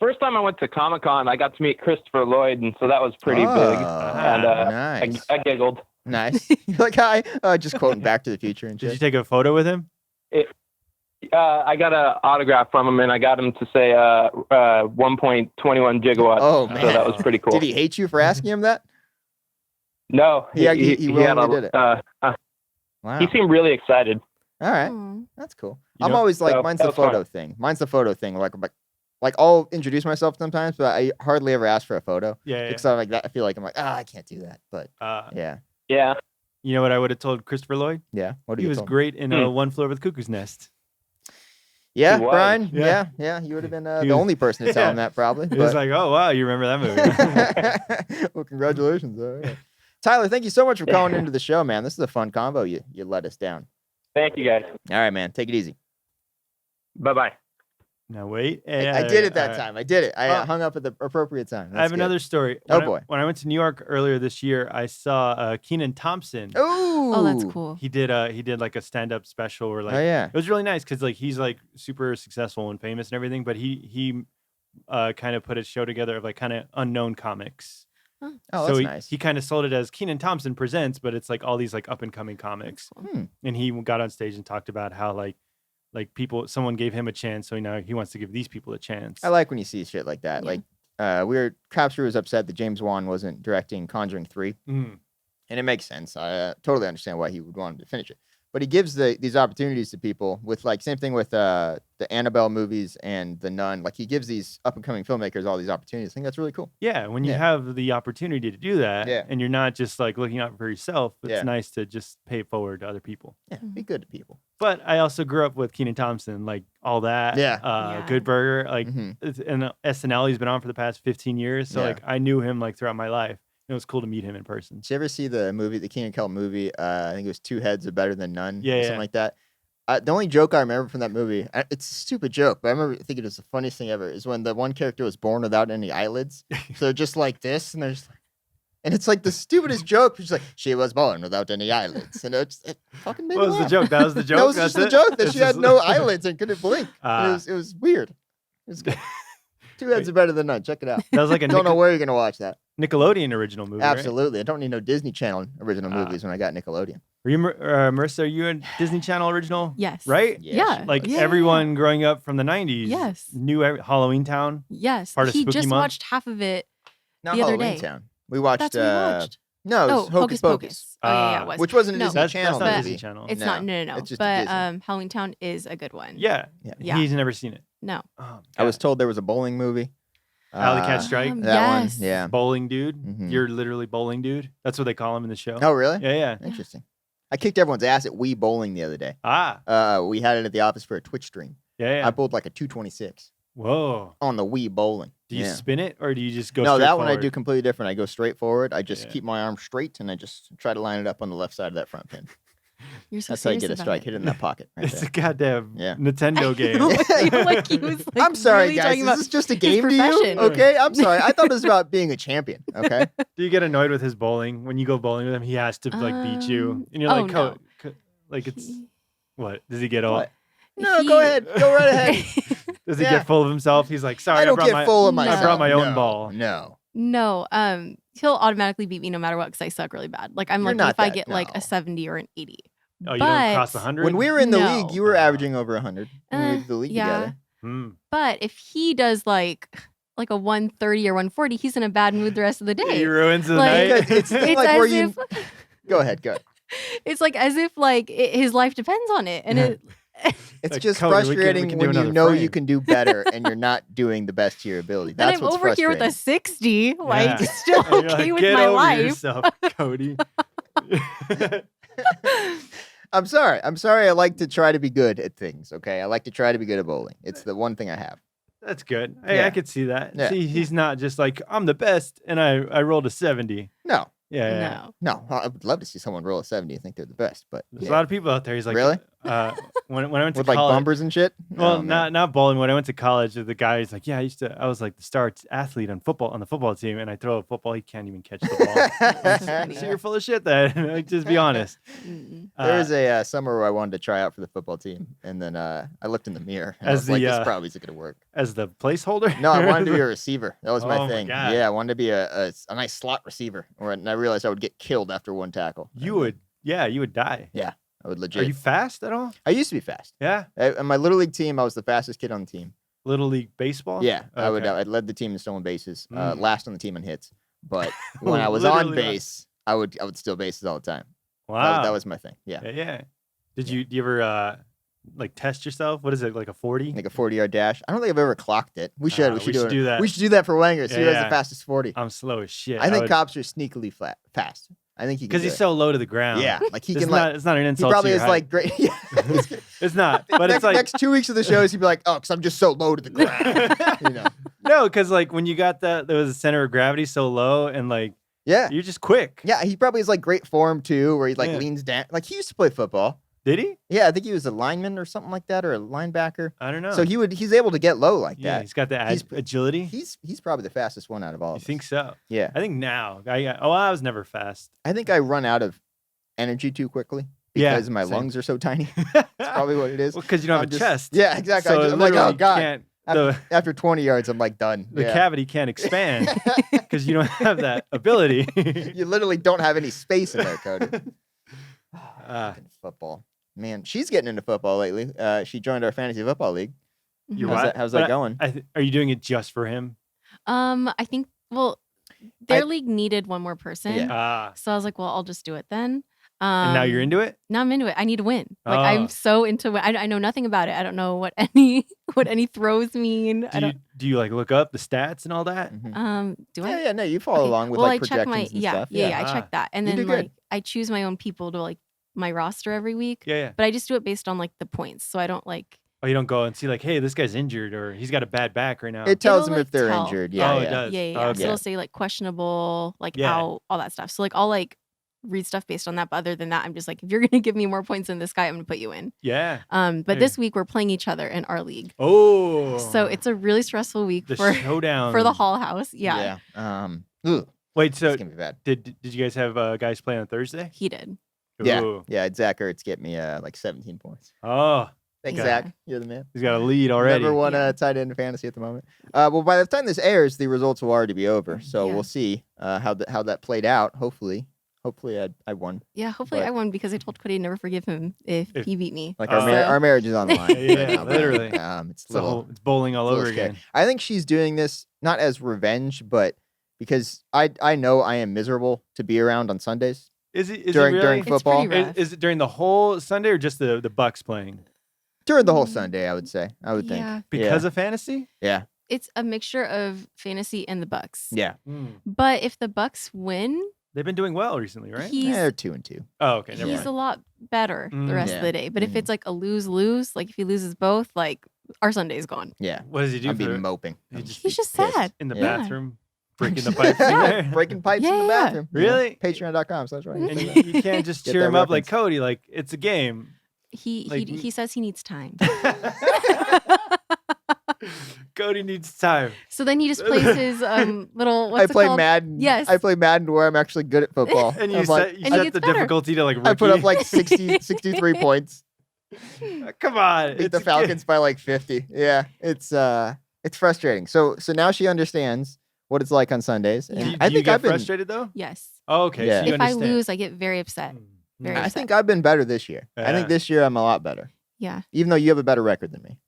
First time I went to Comic-Con, I got to meet Christopher Lloyd, and so that was pretty big. And nice. I giggled. Nice. You're like, hi. Just quoting Back to the Future and shit. Did you take a photo with him? I got an autograph from him, and I got him to say 1.21 gigawatts. Oh, man. So that was pretty cool. Did he hate you for asking him that? No. He willingly did it. Wow. He seemed really excited. All right. Aww. That's cool. I'm always like, mine's the photo thing. Mine's the photo thing. Like I'll introduce myself sometimes, but I hardly ever ask for a photo. Yeah. Because I'm like that. I feel like I'm like, I can't do that. But yeah. Yeah. You know what I would have told Christopher Lloyd? Yeah. What He was great in One Flew Over the Cuckoo's Nest. Yeah, He was. Brian. Yeah. Yeah. You would have been the only person to tell him that probably. He was like, oh wow, you remember that movie? Well, congratulations. All right. Tyler, thank you so much for calling into the show, man. This is a fun combo. You let us down. Thank you, guys. All right, man. Take it easy. Bye-bye. Now wait. I did it that time. I did it. I hung up at the appropriate time. I have another story. Boy. When I went to New York earlier this year, I saw Kenan Thompson. Ooh. Oh, that's cool. He did like a stand-up special where like it was really nice because like he's like super successful and famous and everything, but he kind of put a show together of like kind of unknown comics. Oh, so that's nice. he kind of sold it as Kenan Thompson Presents, but it's like all these like up and coming comics. Cool. And he got on stage and talked about how like someone gave him a chance, so now he wants to give these people a chance. I like when you see shit like that. Yeah. Like, Cobbster was upset that James Wan wasn't directing Conjuring 3. Mm. And it makes sense. I totally understand why he would want him to finish it. But he gives these opportunities to people with like same thing with the Annabelle movies and The Nun. Like he gives these up and coming filmmakers all these opportunities. I think that's really cool. Yeah, when you have the opportunity to do that, and you're not just like looking out for yourself, it's nice to just pay it forward to other people. Yeah, be good to people. But I also grew up with Kenan Thompson, like all that. Good Burger, like and SNL. He's been on for the past 15 years, so like I knew him like throughout my life. It was cool to meet him in person. Did you ever see the movie, the Kenan Kel movie? I think it was Two Heads Are Better Than None. Yeah, something like that. The only joke I remember from that movie, it's a stupid joke, but I remember thinking it was the funniest thing ever, is when the one character was born without any eyelids. So they're just like this, and they're just like, and it's like the stupidest joke. She's like, she was born without any eyelids. And it fucking made me What was the laugh. joke? That was the joke? That was just the joke, that she had no eyelids and couldn't blink. And it was weird. It was good. Two heads are better than none. Check it out. That was like a Don't know where you're gonna watch that. Nickelodeon original movie. Absolutely. I don't need no Disney Channel original movies when I got Nickelodeon. Were you, Marissa, are you a Disney Channel original? Yes. Right? Yeah. Like Yeah. everyone growing up from the 90s Yes. knew Halloween Town. Yes. Part of He Spooky just Month? watched half of it Not the other Halloween day. Town. We watched. That's what we watched. No, it was Hocus Pocus. Oh, yeah, it was. Which wasn't a No, Disney That's Channel not movie. Disney Channel. It's No, not. No. it's just a But Disney. Halloween Town is a good one. Yeah. Yeah. He's never seen it. No. Oh, I was told there was a bowling movie. Alley Cat Strike. That yes. one, yeah. Bowling Dude. Mhm. You're literally Bowling Dude. That's what they call him in the show. Oh, really? Yeah. Interesting. I kicked everyone's ass at Wii Bowling the other day. We had it at the office for a Twitch stream. Yeah. I bowled like a 226 Whoa. on the Wii Bowling. Do you spin it or do you just go No, straight that one I forward? do completely different. I go straight forward. I just Yeah. keep my arm straight and I just try to line it up on the left side of that front pin. You're so That's how you serious get a about strike. it. Hit it in that pocket. Right It's there. a goddamn Yeah. Nintendo game. I feel like he was like I'm sorry, really guys. talking Is about this just a his game to you? profession. Okay, I'm sorry. I thought it was about being a champion. Okay. Do you get annoyed with his bowling? When you go bowling with him, he has to like beat you. And you're like, no. like it's what? Does he get all What? No, go ahead. Go right ahead. does he Yeah. get full of himself? He's like, sorry, I don't brought get my full of No. myself. I brought my own No, ball. No. No, he'll automatically beat me no matter what because I suck really bad. Like I'm You're lucky not if I that- get like no. a 70 or an 80. Oh, you don't cross But- 100? When we were in the No. league, you were averaging over 100. When we did the league yeah. together. Hmm. But if he does like a 130 or 140, he's in a bad mood the rest of the day. He ruins the Like- night. Because it's the thing It's like as where you. if Go ahead. Go. it's like as if like his life depends on it, and it. It's Like, just Cody, we can frustrating do when you another know you frame. can do better and you're not doing the best to your ability. And That's I'm what's over here with a frustrating. 60, like Yeah. still And you're okay like, with get my over life. yourself, Cody. I'm sorry. I like to try to be good at things. Okay, I like to try to be good at bowling. It's the one thing I have. That's good. Hey, Yeah. I could see that. Yeah. See, he's not just like, I'm the best, and I rolled a 70. No, Yeah. No. I would love to see someone roll a 70 and think they're the best, but There's yeah. a lot of people out there. He's like, Really? When I went to with like college, bumpers and shit. well, Oh, man. not bowling. When I went to college, the guy is like, yeah, I was like the star athlete on the football team, and I throw a football, he can't even catch the ball. funny. So you're full of shit. Then like, just be honest. Mm-mm. There was a summer where I wanted to try out for the football team, and then I looked in the mirror and I As was like, the, "This probably isn't gonna work." as the placeholder. No, I wanted to be a receiver. That was my Oh my thing. God. Yeah, I wanted to be a nice slot receiver. And I realized I would get killed after one tackle. You would die. I would Are legit. you fast at all? I used to be fast. Yeah. On my little league team, I was the fastest kid on the team. Little league baseball. Yeah, I would. Okay. I led the team in stolen bases, Mm. last on the team in hits. But when I was on Literally base, I would steal bases all the time. Wow. That was my thing. Yeah, Yeah. Do you ever like test yourself? What is it, like a 40? like a 40-yard dash. I don't think I've ever clocked it. We should. we should should do that. We should do that for Wanger. See who has Yeah. the fastest 40. I'm slow as shit. I think Cobbster is sneakily fast. I think he can because do he's it. so low to the ground. Yeah, like he it's can not, like. it's not an He insult. probably to is your like height. great. Yeah. It's not, but next, it's like next 2 weeks of the shows, he'd be like, "Oh, because I'm just so low to the ground." You know? no, because like when you got there was a center of gravity so low, and like Yeah, you're just quick. yeah. He probably has like great form too, where he like Yeah. leans down. Like he used to play football. Did he? Yeah, I think he was a lineman or something like that, or a linebacker. I don't know. So he's able to get low like yeah, that. he's got the He's- agility. He's probably the fastest one out of all You of us. think so? Yeah, I think now. I was never fast. I think I run out of energy too quickly Yeah, because my same. lungs are so tiny. That's probably what it is. Well, because you don't I'm have a just- chest. Yeah, exactly. So I'm like, literally oh god. can't- After 20 yards, I'm like done. the Yeah. cavity can't expand because you don't have that ability. You literally don't have any space in there, Cody. Ah. Fucking football, man. She's getting into football lately. She joined our fantasy football league. You're How's right. that- how's that But going? Are you doing it just for him? I think their league needed one more person. Yeah. Ah. So I was like, well, I'll just do it then. And now you're into it? Now I'm into it. I need to win. Like Oh. I'm so into it. I know nothing about it. I don't know what any throws mean. Do you like look up the stats and all that? Mhm. Do I? Yeah, no, you follow Okay. along with well, like I check projections my and stuff. yeah. I Ah. check that, and You then do good. like I choose my own people to like my roster every week. Yeah. But I just do it based on like the points, so I don't like. Oh, you don't go and see like, hey, this guy's injured or he's got a bad back right now. It tells It'll, them if like, they're tell. injured. Yeah, Oh, yeah. it does. Yeah. Okay. So it'll say like questionable, like Yeah. out, all that stuff. So like I'll like read stuff based on that. But other than that, I'm just like, if you're gonna give me more points than this guy, I'm gonna put you in. Yeah. But Hey. this week we're playing each other in our league. Oh. So it's a really stressful week the for showdown for the Hall House. Yeah. Ugh, Wait, so it's gonna be bad. did you guys have guys play on Thursday? He did. Yeah, Ooh. yeah. Zach Ertz get me like 17 points. Oh, Thanks, Yeah. Zach. You're the man. He's got a lead already. Never won Yeah. a tight end in fantasy at the moment. Well, by the time this airs, the results will already be over. So Yeah. we'll see how that played out. Hopefully I won. Yeah, hopefully But- I won because I told Cody to never forgive him if he beat me. Like Oh. our marriage is on the line. Yeah, right now, but, literally. it's It's bowling all little over scary. again. I think she's doing this not as revenge, but because I know I am miserable to be around on Sundays Is it during really? It's football. pretty rough. Is it during the whole Sunday or just the Bucks playing? During the whole Sunday, I would say. I would Yeah. think Because of fantasy? yeah. It's a mixture of fantasy and the Bucks. Yeah. But if the Bucks win, They've been doing well recently, right? They're 2-2. Oh, okay. Never he's mind. a lot better the rest Yeah. of the day. But if Mhm. it's like a lose-lose, like if he loses both, like our Sunday's gone. Yeah. What does he do I'd be for moping. He I'd just- He's just pissed. sad. in the Yeah. bathroom? Breaking the pipes in Yeah. there? Breaking pipes in Yeah, the yeah. bathroom. Really? Patreon.com/right. And you can't just Get cheer that him up like reference. Cody, like it's a game. He says he needs time. Cody needs time. So then he just plays his little what's I it play called? Madden. Yes. I play Madden where I'm actually good at football. And you I'm like, set, you And he set gets the better. difficulty to like rookie. I put up like 63 points. Come on. Beat it's the a game. Falcons by like 50. Yeah, it's frustrating. So now she understands what it's like on Sundays. Yeah. And Do you, I do you think get I've been frustrated though? Yes. Oh, okay. Yeah. So you If I understand. lose, I get very upset. Very I upset. think I've been better this year. I Yeah. think this year I'm a lot better. Yeah. Even though you have a better record than me.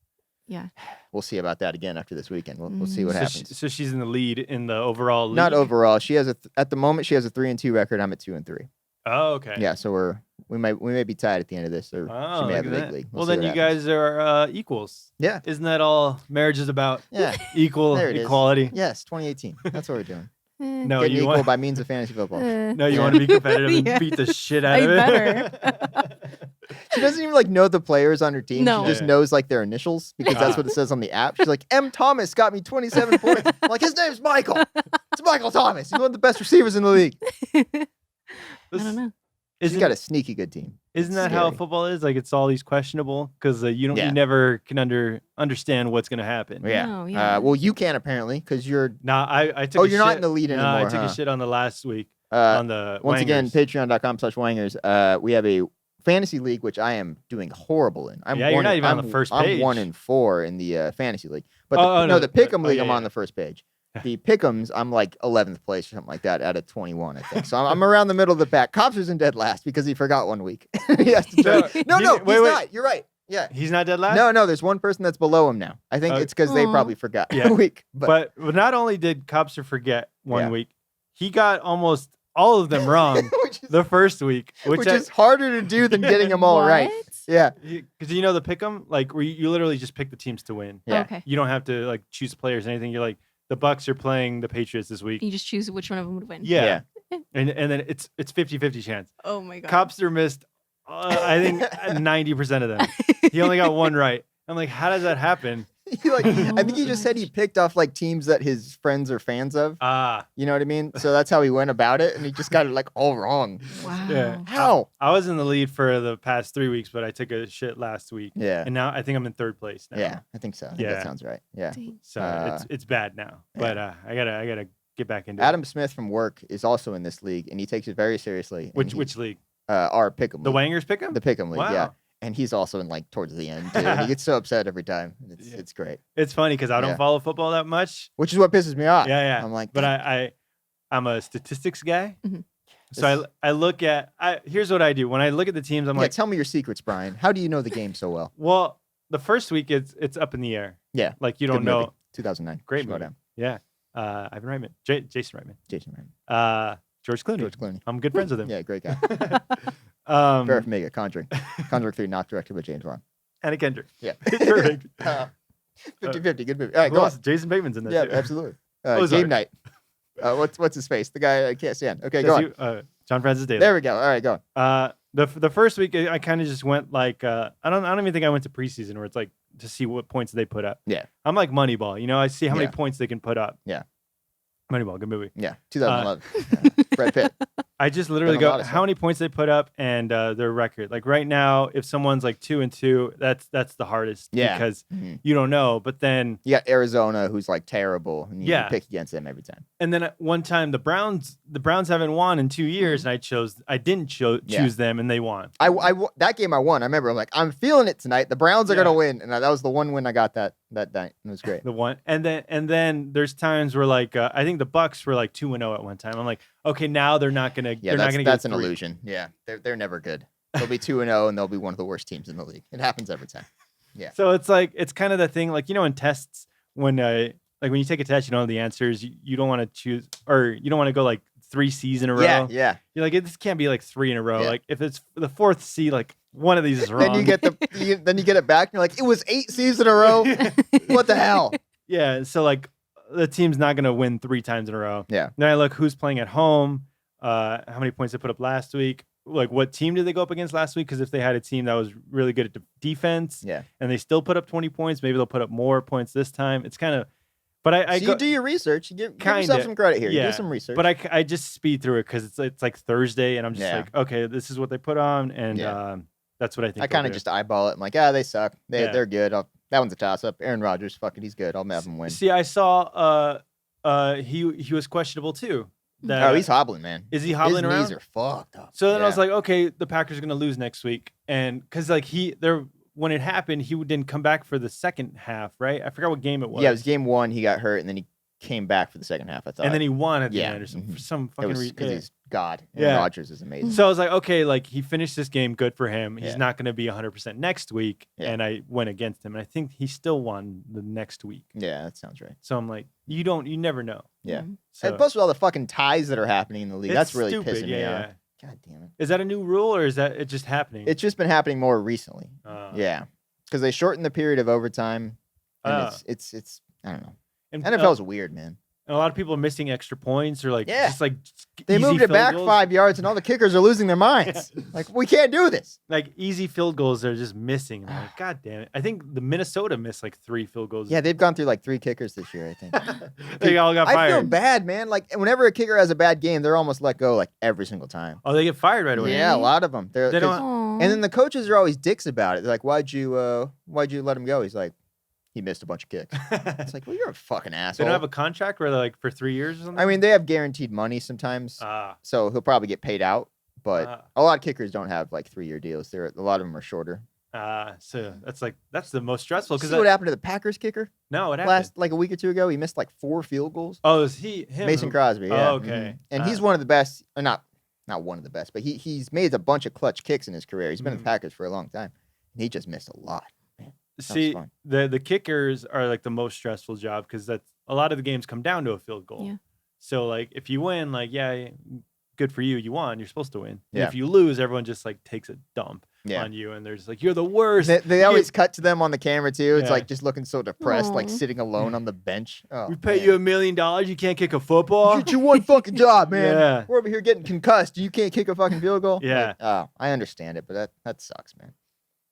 Yeah. We'll see about that again after this weekend. We'll see what So, happens. so she's in the lead in the overall league? Not overall. She has at the moment she has a 3-2 record. I'm at 2-3. Oh, okay. Yeah, so we may be tied at the end of this, or Oh, she may look have a at big that. league. Well, see then what you happens. guys are equals. Yeah. Isn't that all marriage is about? Yeah. Equal There it is. equality. Yes, 2018. That's what we're doing. No, Getting you equal want by means of fantasy football. no, you Yeah. want to be competitive and Yeah. beat the shit out I of it. better. She doesn't even like know the players on her team. No. She just Yeah. knows like their initials because that's what it says on the app. She's like, M. Thomas got me 27 points. I'm like, his name's Michael. It's Michael Thomas. He's one of the best receivers in the league. I don't know. She's Isn't, got a sneaky good team. isn't that how scary. football is? Like it's all these questionable because you Yeah. never can understand what's gonna happen. Yeah. No, yeah. Well, you can apparently because you're. Nah, I took. Oh, a you're not shit- in the lead No, anymore. I took huh? a shit on the last week Uh, on the Once again, Wangers. patreon.com/wangers. We have a fantasy league, which I am doing horrible in. I'm Yeah, you're one not in- even on I'm- the first I'm page. 1-4 in the fantasy league. But Oh, the, no, the Pick'em oh, league, yeah, I'm on yeah. the first page. The Pick'ems, I'm like 11th place or something like that out of 21, I think. So I'm around the middle of the pack. Cobbster's in dead last because he forgot one week. He has to try. No, Wait, he's wait. not. You're right. Yeah. He's not dead last. No, there's one person that's below him now. I think Oh. it's because they Aw. probably forgot Yeah. a week. But, But not only did Cobbster forget one Yeah. week, he got almost all of them wrong which is, the first week, which is harder to do than getting them all right. What? Yeah. because you know the pick 'em, like where you literally just pick the teams to win. Yeah. Okay. You don't have to like choose players or anything. You're like the Bucks are playing the Patriots this week. You just choose which one of them would win. Yeah. And then it's 50-50 chance. Oh my god. Cobbster missed I think 90% of them. He only got one right. I'm like, how does that happen? He, like, I think he Oh just my said he picked off like teams that his friends are fans of. Ah, You know what I mean? So that's how he went about it, and he just got it like all wrong. Wow. Yeah. How? I was in the lead for the past 3 weeks, but I took a shit last week. Yeah. And now I think I'm in third place now. Yeah, I think so. I think Yeah. that sounds right. Yeah. Dang. So it's bad now. yeah. But I gotta get back into Adam Smith from work is also in this league, and he takes it very seriously. it. and he- Which league? our Pick'em The league. Wangers pick 'em? The Pick'em league, yeah. Wow. And he's also in like towards the end too. And he gets so upset every time. And Yeah. it's great. It's funny because I don't Yeah. follow football that much. Which is what pisses me off. Yeah. I'm like, But I'm a statistics guy. Mhm. So I look at here's what I do. When I look at the teams, I'm yeah, like, tell me your secrets, Brian. How do you know the game so well? well, the first week it's up in the air. Yeah. Like you Good don't know. movie. 2009. Great Slow movie. down. Yeah. Ivan Reitman, Jason Reitman, Jason Reitman. George Clooney. George Clooney. I'm good friends with him. Yeah, great guy. um, Fair Mega, Conjuring. Conjuring 3, not directed by James Wan. Anna Kendrick. Yeah. Perfect. 50-50, good movie. All right, Who go else? on. Jason Bateman's in there Yeah, too. absolutely. Ozark. Game night. What's his face? The guy I can't stand. Okay, That's go on. you, John Francis Daly. There we go. All right, go on. The first week I kind of just went like I don't even think I went to preseason where it's like to see what points they put up. Yeah. I'm like Moneyball. You know, I see how many Yeah. points they can put up. Yeah. Moneyball, good movie. Yeah, 2011. Brad Pitt. I just literally go how many points they put up and their record. Like right now, if someone's like 2-2, that's the hardest because you don't know. But then you got Arizona, who's like terrible, and you pick against them every time. And then at one time, the Browns haven't won in 2 years, and I didn't choose them, and they won. That game I won. I remember I'm like, I'm feeling it tonight. The Browns are gonna win, and that was the one win I got that night. It was great. The one, and then there's times where like I think the Bucks were like 2-0 at one time. I'm like, okay, now they're not gonna. Yeah, that's an illusion. Yeah, they're never good. They'll be 2-0, and they'll be one of the worst teams in the league. It happens every time. Yeah. So it's kind of the thing, like in tests when like when you take a test, you don't know the answers. You don't want to choose, or you don't want to go like 3 C's in a row. Yeah. You're like, this can't be like 3 in a row. Yeah. Like if it's the 4th C, like one of these is wrong. Then you get then you get it back, and you're like, it was 8 C's in a row. What the hell? Yeah. So like the team's not gonna win 3 times in a row. Yeah. Then I look who's playing at home, how many points they put up last week. Like what team did they go up against last week? Because if they had a team that was really good at defense, and they still put up 20 points, maybe they'll put up more points this time. It's kind of. But you do your research. You give yourself some credit here. You do some research. But I just speed through it because it's like Thursday, and I'm just like, okay, this is what they put on, and that's what I think. I kind of just eyeball it. I'm like, they suck. They're good. That one's a toss up. Aaron Rodgers, fuck it, he's good. I'll have him win. See, I saw he was questionable too. He's hobbling, man. Is he hobbling around? His knees are fucked up. So then I was like, okay, the Packers are gonna lose next week, and because like when it happened, he didn't come back for the second half, right? I forgot what game it was. Yeah, it was game 1. He got hurt, and then he came back for the second half, I thought. And then he won at the end or something, for some fucking reason. Because he's God. And Rodgers is amazing. So I was like, okay, like he finished this game, good for him. He's not going to be 100% next week. Yeah. And I went against him. And I think he still won the next week. Yeah, that sounds right. So I'm like, you never know. Yeah. So, and plus with all the fucking ties that are happening in the league, that's really pissing me off. God damn it. Is that a new rule or is that it just happening? It's just been happening more recently. Yeah. Because they shortened the period of overtime. And it's I don't know. And NFL's weird, man. And a lot of people are missing extra points or like just like they moved it back 5 yards and all the kickers are losing their minds. Like, we can't do this. Like easy field goals are just missing. I'm like, God damn it. I think the Minnesota missed like 3 field goals. Yeah, they've gone through like 3 kickers this year, I think. They all got fired. I feel bad, man. Like whenever a kicker has a bad game, they're almost let go like every single time. Oh, they get fired right away. Yeah, a lot of them. They don't. And then the coaches are always dicks about it. They're like, why'd you let him go? He's like, he missed a bunch of kicks. It's like, well, you're a fucking asshole. They don't have a contract where they're like for 3 years or something? I mean, they have guaranteed money sometimes. So he'll probably get paid out. But a lot of kickers don't have like 3-year deals. A lot of them are shorter. So that's the most stressful. See what happened to the Packers kicker? No, what happened? Like a week or 2 ago, he missed like 4 field goals. Oh, is him? Mason Crosby, yeah. Oh, okay. Mm-hmm. And he's one of the best, or not one of the best, but he's made a bunch of clutch kicks in his career. He's been in the Packers for a long time. And he just missed a lot. See, the kickers are like the most stressful job because that's a lot of the games come down to a field goal. Yeah. So like if you win, like good for you, you won. You're supposed to win. Yeah. And if you lose, everyone just like takes a dump on you, and they're just like, you're the worst. They always cut to them on the camera too. It's like just looking so depressed, like sitting alone on the bench. Oh, we pay you $1 million. You can't kick a football. Get your one fucking job, man. Yeah. We're over here getting concussed. You can't kick a fucking field goal. Yeah. Like, I understand it, but that sucks, man.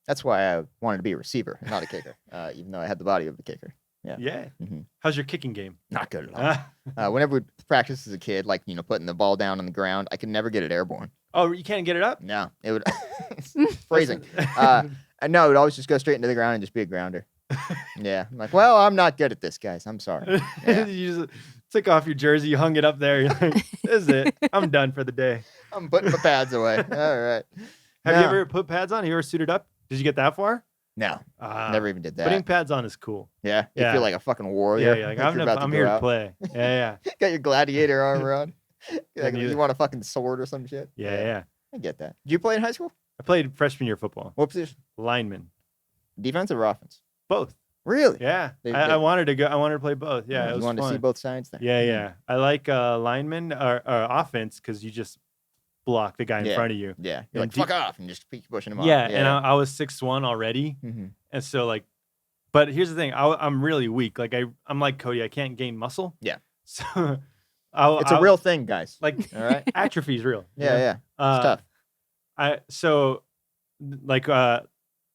That's why I wanted to be a receiver, not a kicker, even though I had the body of a kicker. Yeah. Yeah. Mm-hmm. How's your kicking game? Not good at all. Whenever we practiced as a kid, like, putting the ball down on the ground, I could never get it airborne. Oh, you can't get it up? No. It would phrasing. No, it would always just go straight into the ground and just be a grounder. Yeah. I'm like, well, I'm not good at this, guys. I'm sorry. Yeah. You just took off your jersey, you hung it up there. You're like, this is it. I'm done for the day. I'm putting my pads away. All right. Have you ever put pads on? Have you ever suited up? Did you get that far? No, never even did that. Putting pads on is cool. Yeah, you feel like a fucking warrior. Yeah, like I'm here to play. Yeah. Got your gladiator armor on. Like, you want a fucking sword or some shit. Yeah. I get that. Did you play in high school? I played freshman year football. What position? Lineman. Defense or offense? Both. Really? Yeah. I wanted to go. I wanted to play both. Yeah, it was wanted fun. to see both sides there. Yeah. I like lineman or offense because you just block the guy in front of you. Yeah. You're like, fuck off, and just keep pushing him off. Yeah, and I was 6'1" already. Mm-hmm. And so like, but here's the thing, I'm really weak. Like I'm like Cody, I can't gain muscle. Yeah. So it's a real thing, guys. Like, all right, atrophy is real. Yeah. It's tough. I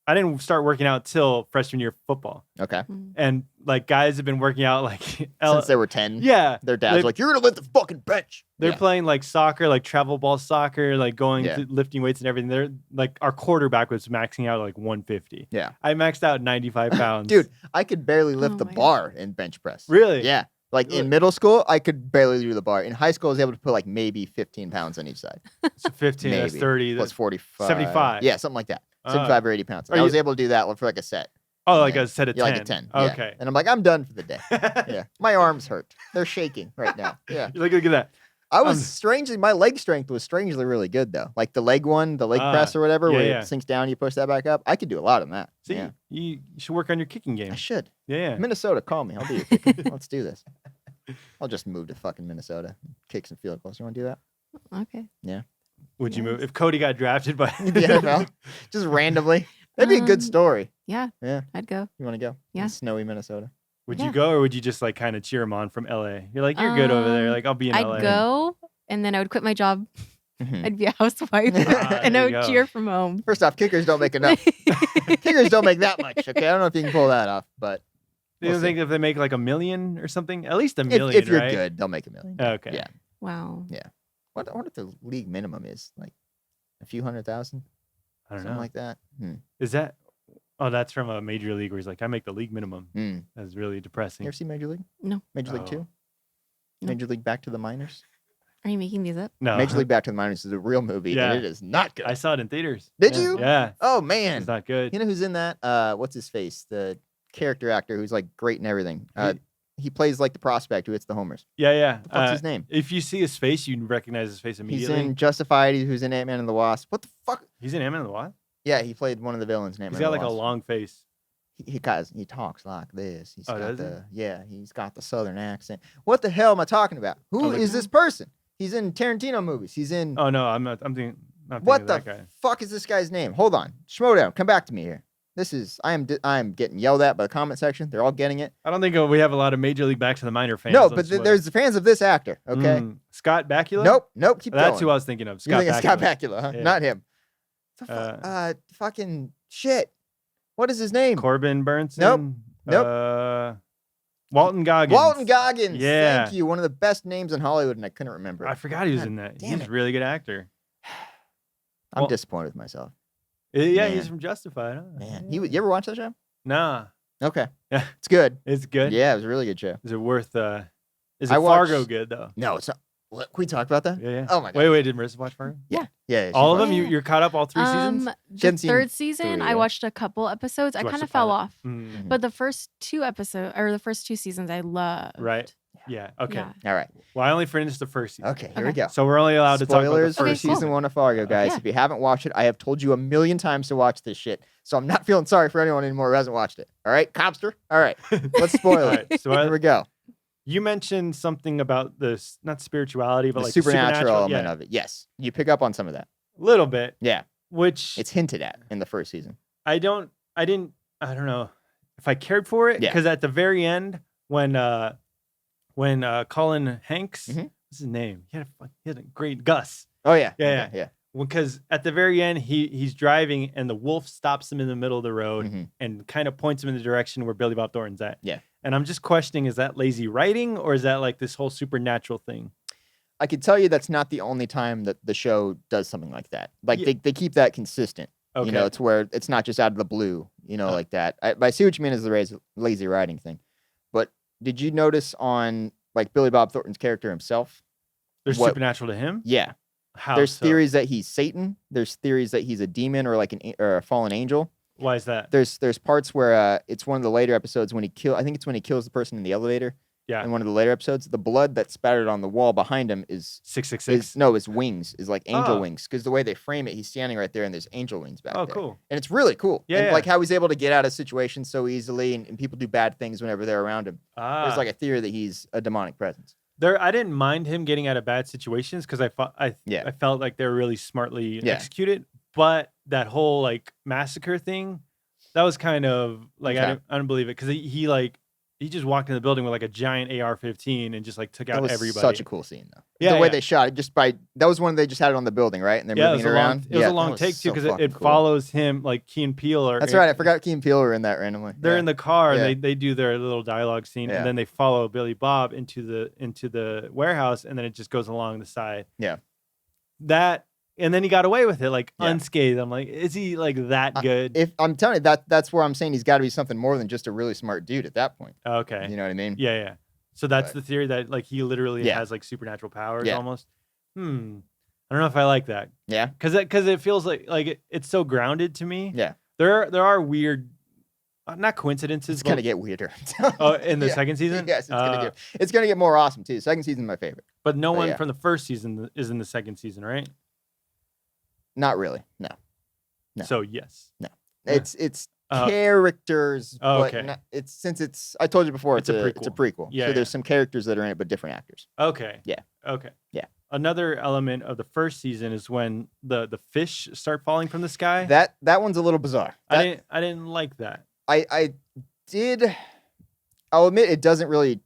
I didn't start working out till freshman year of football. Okay. And like guys have been working out like Since they were 10. Yeah. Their dads like, you're gonna lift the fucking bench. They're playing like soccer, like travel ball soccer, like going to lifting weights and everything. They're like our quarterback was maxing out like 150. Yeah. I maxed out 95 pounds. Dude, I could barely lift the bar in bench press. Really? Yeah. Like in middle school, I could barely do the bar. In high school, I was able to put like maybe 15 pounds on each side. So 15, that's 30. Plus 45. 75. Yeah, something like that. 75 or 80 pounds. And I was able to do that for like a set. Oh, like a set of 10. Yeah, like a 10. Okay. Yeah. And I'm like, I'm done for the day. Yeah. My arms hurt. They're shaking right now. Yeah. Look at that. I was my leg strength was strangely really good though. Like the leg press or whatever, where it sinks down, you push that back up. I could do a lot of that. See, you should work on your kicking game. I should. Yeah. Minnesota, call me. I'll be your kicker. Let's do this. I'll just move to fucking Minnesota, kick some field goals. You want to do that? Okay. Yeah. Would you move if Cody got drafted by the NFL? Just randomly. That'd be a good story. Yeah. Yeah. I'd go. You want to go? Yeah. In snowy Minnesota. Would you go, or would you just like kind of cheer him on from LA? You're like, you're good over there. Like, I'll be in LA. I'd go, and then I would quit my job. Mhm. I'd be a housewife, and I would cheer from home. First off, kickers don't make enough. Kickers don't make that much. Okay, I don't know if you can pull that off, but you don't think if they make like $1 million or something, at least $1 million, if you're right? good, they'll make $1 million. Okay. Yeah. Wow. Yeah. What if the league minimum is like a few $100,000? I don't Something know. like that. Is that? Oh, that's from a major league where he's like, I make the league minimum. Mm. That's really depressing. You ever see Major League? No. Major League 2? No. Major League Back to the Minors? Are you making these up? No. Major League Back to the Minors is a real movie, Yeah. and it is not good. I saw it in theaters. Did Yeah. you? Yeah. Oh, man. It's not good. You know who's in that? What's his face? The character actor who's like great and everything. He plays like the prospect who hits the homers. Yeah, yeah. What's his name? If you see his face, you recognize his face He's immediately. in Justified. Who's in Ant-Man and the Wasp. What the fuck? He's in Ant-Man and the Wasp? Yeah, he played one of the villains in He's Ant-Man got and the like a Wasp. long face. He talks like this. He's Oh, got does he's got the southern accent. What the hell am I talking about? Who is this person? He's in Tarantino movies. He's in Oh no, I'm not. I'm thinking. Not what thinking the of that guy. fuck is this guy's name? Hold on, Schmodown, come back to me here. I am getting yelled at by the comment section. They're all getting it. I don't think we have a lot of Major League Back to the Minor fans. No, but there's the fans of this actor. Okay. Scott Bakula? Nope. Keep going. That's who I was thinking of. You're thinking Scott Bakula, huh? Yeah. Not him. Fucking shit. What is his name? Corbin Burnson? Nope. Walton Goggins. Walton Goggins. Yeah. Thank you. One of the best names in Hollywood, and I couldn't remember. I forgot he was God in that. damn He's it. a really good actor. I'm disappointed with myself. Yeah, Man. he's from Justified. Huh? Man, you ever watch that show? Nah. Okay. Yeah. It's good. It's good. Yeah, it was a really good show. Is it worth? Is it I watched- Fargo good though? No, it's not. What, can we talk about that? Yeah. Oh my god. Wait. Did Marisa watch Fargo? Yeah. All of she them. watched- You're caught up all 3 seasons. She The seen third season, 3, I right? watched a couple episodes. I Watched kind the of fell pilot. off, Mm, but the first 2 episodes or the first 2 seasons, I loved. Right. Yeah. Okay. Yeah. All right. Well, I only finished the first season. Okay. Here we go. So we're only allowed to talk about the Spoilers for first cool. season 1 of Fargo, guys. Yeah. If you haven't watched it, I have told you 1,000,000 times to watch this shit. So I'm not feeling sorry for anyone anymore who hasn't watched it. All right, Cobbster. All right. Let's spoil All it. right, so Here we go. you mentioned something about this, not spirituality, but The like supernatural element yeah, of it. Yes. You pick up on some of that. little bit. Yeah. Which It's hinted at in the first season. I don't know if I cared for it Yeah. because at the very end when Colin Hanks, Mhm. what's his name? He had a great Gus. Oh yeah. Yeah, Okay, yeah. Because at the very end he's driving and the wolf stops him in the middle of the road Mhm. and kind of points him in the direction where Billy Bob Thornton's at. Yeah. And I'm just questioning, is that lazy writing or is that like this whole supernatural thing? I could tell you that's not the only time that the show does something like that. Like Yeah. they keep that consistent. Okay. You know, it's where it's not just out of the blue, like that. I see what you mean as the lazy writing thing. But did you notice on like Billy Bob Thornton's character himself? There's what- supernatural to him? Yeah. How There's so? theories that he's Satan. There's theories that he's a demon or like or a fallen angel. Why is that? There's parts where it's one of the later episodes when I think it's when he kills the person in the elevator. Yeah. In one of the later episodes, the blood that's spattered on the wall behind him is 666. his wings, is like angel Oh. wings. Because the way they frame it, he's standing right there and there's angel wings back Oh, there. cool. And it's really cool. Yeah, And yeah. like how he's able to get out of situations so easily and people do bad things whenever they're around him. There's like a theory that he's a demonic presence. I didn't mind him getting out of bad situations because I felt like they were really smartly Yeah. executed. But that whole like massacre thing, that was kind of like Okay. I don't believe it because he like he just walked in the building with like a giant AR-15 and just like took out That was everybody. such a cool scene, though. Yeah, the way yeah. they shot it, that was one they just had it on the building, right? And they're moving it around. It was a long take too, because it follows him, like Key and Peele. That's right. I forgot Key and Peele were in that randomly. They're in the car. And they do their little dialogue scene, and then they follow Billy Bob into the warehouse, and then it just goes along the side. Yeah. And then he got away with it, like unscathed. I'm like, is he like that good? If I'm telling you that's where I'm saying he's got to be something more than just a really smart dude at that point. Okay. You know what I mean? Yeah, yeah. So that's the theory, that like he literally has like supernatural powers almost. I don't know if I like that. Yeah. Because it feels like it's so grounded to me. Yeah. There are weird, not coincidences. It's gonna get weirder. Oh, in the second season? Yes, it's gonna get more awesome too. Second season's my favorite. But no one from the first season is in the second season, right? Not really. No. So yes. No. It's characters, but I told you before, it's a prequel. Yeah. So there's some characters that are in it, but different actors. Okay. Yeah. Okay. Yeah. Another element of the first season is when the fish start falling from the sky. That one's a little bizarre. I didn't like that. I'll admit it doesn't really.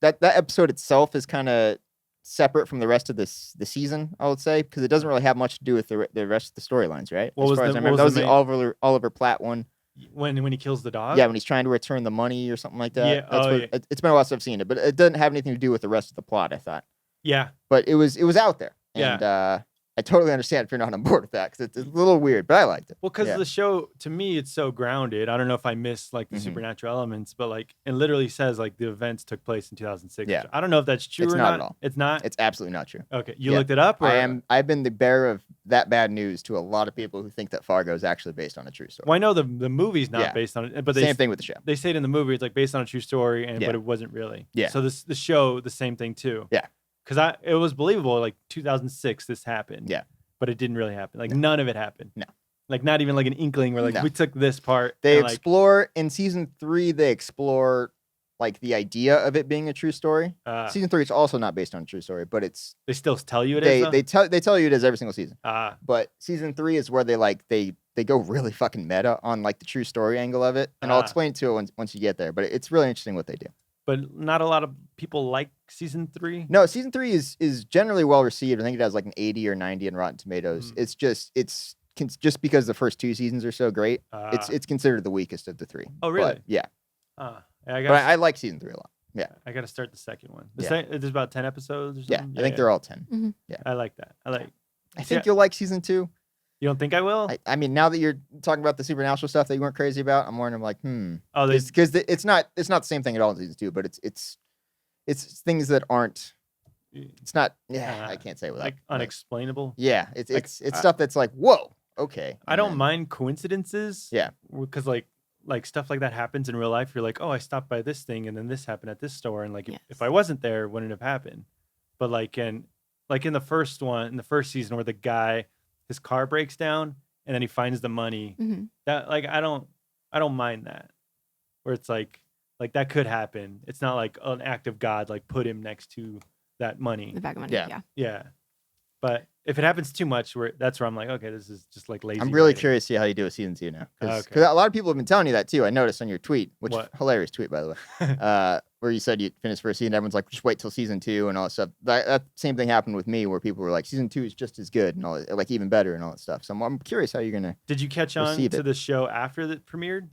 That episode itself is kind of separate from the rest of the season, I would say, because it doesn't really have much to do with the rest of the storylines, right? What was I remember, that was the Oliver Platt one. When he kills the dog? Yeah, when he's trying to return the money or something like that. Yeah. It's been a while since I've seen it, but it doesn't have anything to do with the rest of the plot, I thought. Yeah. But it was out there. And I totally understand if you're not on board with that, because it's a little weird, but I liked it. Well, because the show, to me, it's so grounded. I don't know if I missed like the supernatural elements, but like it literally says like the events took place in 2006. Yeah. I don't know if that's true or not. It's not at all. It's not? It's absolutely not true. Okay. You looked it up? Or? I've been the bearer of that bad news to a lot of people who think that Fargo is actually based on a true story. Well, I know the movie's not based on it, but same thing with the show. They say it in the movie, it's like based on a true story, but it wasn't really. Yeah. So the show, the same thing too. Yeah. Because it was believable, like 2006, this happened. Yeah. But it didn't really happen. Like none of it happened. No. Like not even like an inkling where like we took this part. They explore in season 3. They explore like the idea of it being a true story. Season 3 is also not based on a true story, but it's. They still tell you it is. They tell you it is every single season. But season 3 is where they go really fucking meta on like the true story angle of it, and I'll explain it to you once you get there. But it's really interesting what they do. But not a lot of people like season 3. No, season 3 is generally well received. I think it has like an 80 or 90 in Rotten Tomatoes. It's just because the first 2 seasons are so great. It's considered the weakest of the 3. Oh, really? But, yeah. I like season 3 a lot. Yeah. I got to start the second one. There's about 10 episodes or something? Yeah, I think they're all 10. Mm-hmm. Yeah. I like that. I think you'll like season 2. You don't think I will? I mean, now that you're talking about the supernatural stuff that you weren't crazy about, I'm wondering like, Oh, because it's not the same thing at all in season 2, but it's things that aren't. It's not. Yeah, I can't say it without like unexplainable. Yeah, it's stuff that's like, whoa, okay. I don't mind coincidences. Yeah, because like stuff like that happens in real life. You're like, oh, I stopped by this thing, and then this happened at this store, and like if I wasn't there, it wouldn't have happened. But like in the first season, where the guy, his car breaks down, and then he finds the money. That like I don't mind that. Where it's like that could happen. It's not like an act of God like put him next to that money. The bag of money. Yeah. But if it happens too much, that's where I'm like, okay, this is just like lazy. I'm really writing. Curious to see how you do with season 2 now, because a lot of people have been telling you that too. I noticed on your tweet, which hilarious tweet by the way, where you said you finished first season. Everyone's like, just wait till season 2 and all that stuff. That same thing happened with me, where people were like, season 2 is just as good and all that, like even better and all that stuff. So I'm curious how you're gonna. Did you catch on to the show after it premiered?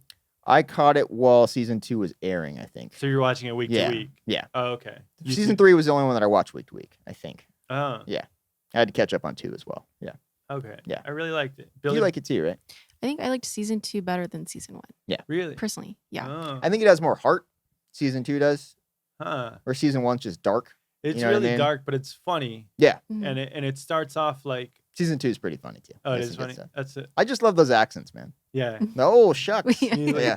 I caught it while season 2 was airing, I think. So you're watching it week to week? Yeah. Oh, okay. Season 3 was the only one that I watched week to week, I think. Oh. Yeah. I had to catch up on 2 as well. Yeah. Okay. Yeah. I really liked it. You like it too, right? I think I liked season 2 better than season 1. Yeah. Really? Personally, yeah. Oh. I think it has more heart. Season 2 does. Huh. Or season 1's just dark. It's really dark, but it's funny. Yeah. And it starts off like. Season 2 is pretty funny too. Oh, it is funny. That's it. I just love those accents, man. Yeah. Oh, shucks. Yeah.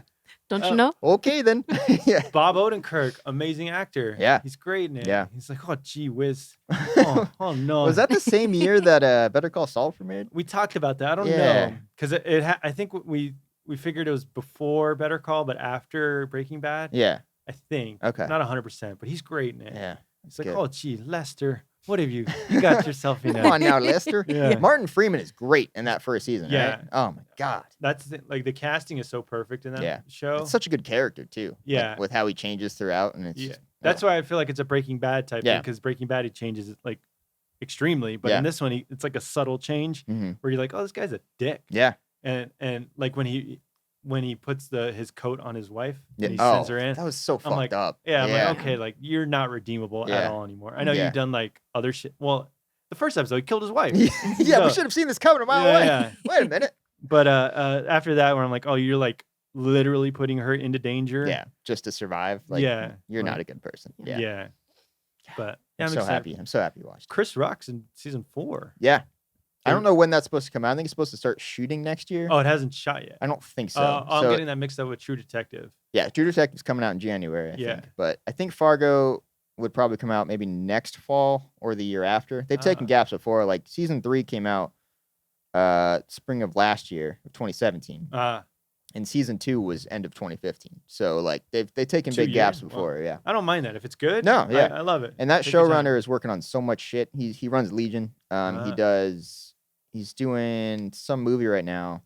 Don't you know? Okay, then. Yeah. Bob Odenkirk, amazing actor. Yeah. He's great in it. Yeah. He's like, oh, gee whiz. Oh no. Was that the same year that Better Call Saul premiered? We talked about that. I don't know. Because I think we figured it was before Better Call, but after Breaking Bad. Yeah. I think. Okay. Not 100%, but he's great in it. Yeah. It's like, oh, gee, Lester, what have you got yourself in? Come on now, Lester. Yeah. Martin Freeman is great in that first season. Yeah. Right? Oh my God. That's like the casting is so perfect in that show. It's such a good character too. Yeah. Like, with how he changes throughout, and it's yeah. That's why I feel like it's a Breaking Bad type thing, because Breaking Bad he changes like extremely, but in this one it's like a subtle change where you're like, oh, this guy's a dick. Yeah. And like when he puts his coat on his wife and he sends her in, that was so fucked up. Yeah, I'm like, okay, like you're not redeemable at all anymore. I know you've done like other shit. Well, the first episode he killed his wife. Yeah, we should have seen this coming a mile away. Yeah. Wait a minute. But after that, where I'm like, oh, you're like literally putting her into danger. Yeah, just to survive. Like, you're not a good person. Yeah. Yeah. But I'm so happy. I'm so happy you watched. Chris Rock's in season 4. Yeah. I don't know when that's supposed to come out. I think it's supposed to start shooting next year. Oh, it hasn't shot yet. I don't think so. I'm getting that mixed up with True Detective. Yeah, True Detective's coming out in January, I think. But I think Fargo would probably come out maybe next fall or the year after. They've taken gaps before. Like season 3 came out spring of last year, 2017. And season 2 was end of 2015. So like they've taken big gaps before. Yeah. I don't mind that if it's good. No, yeah, I love it. And that showrunner is working on so much shit. He runs Legion. He's doing some movie right now.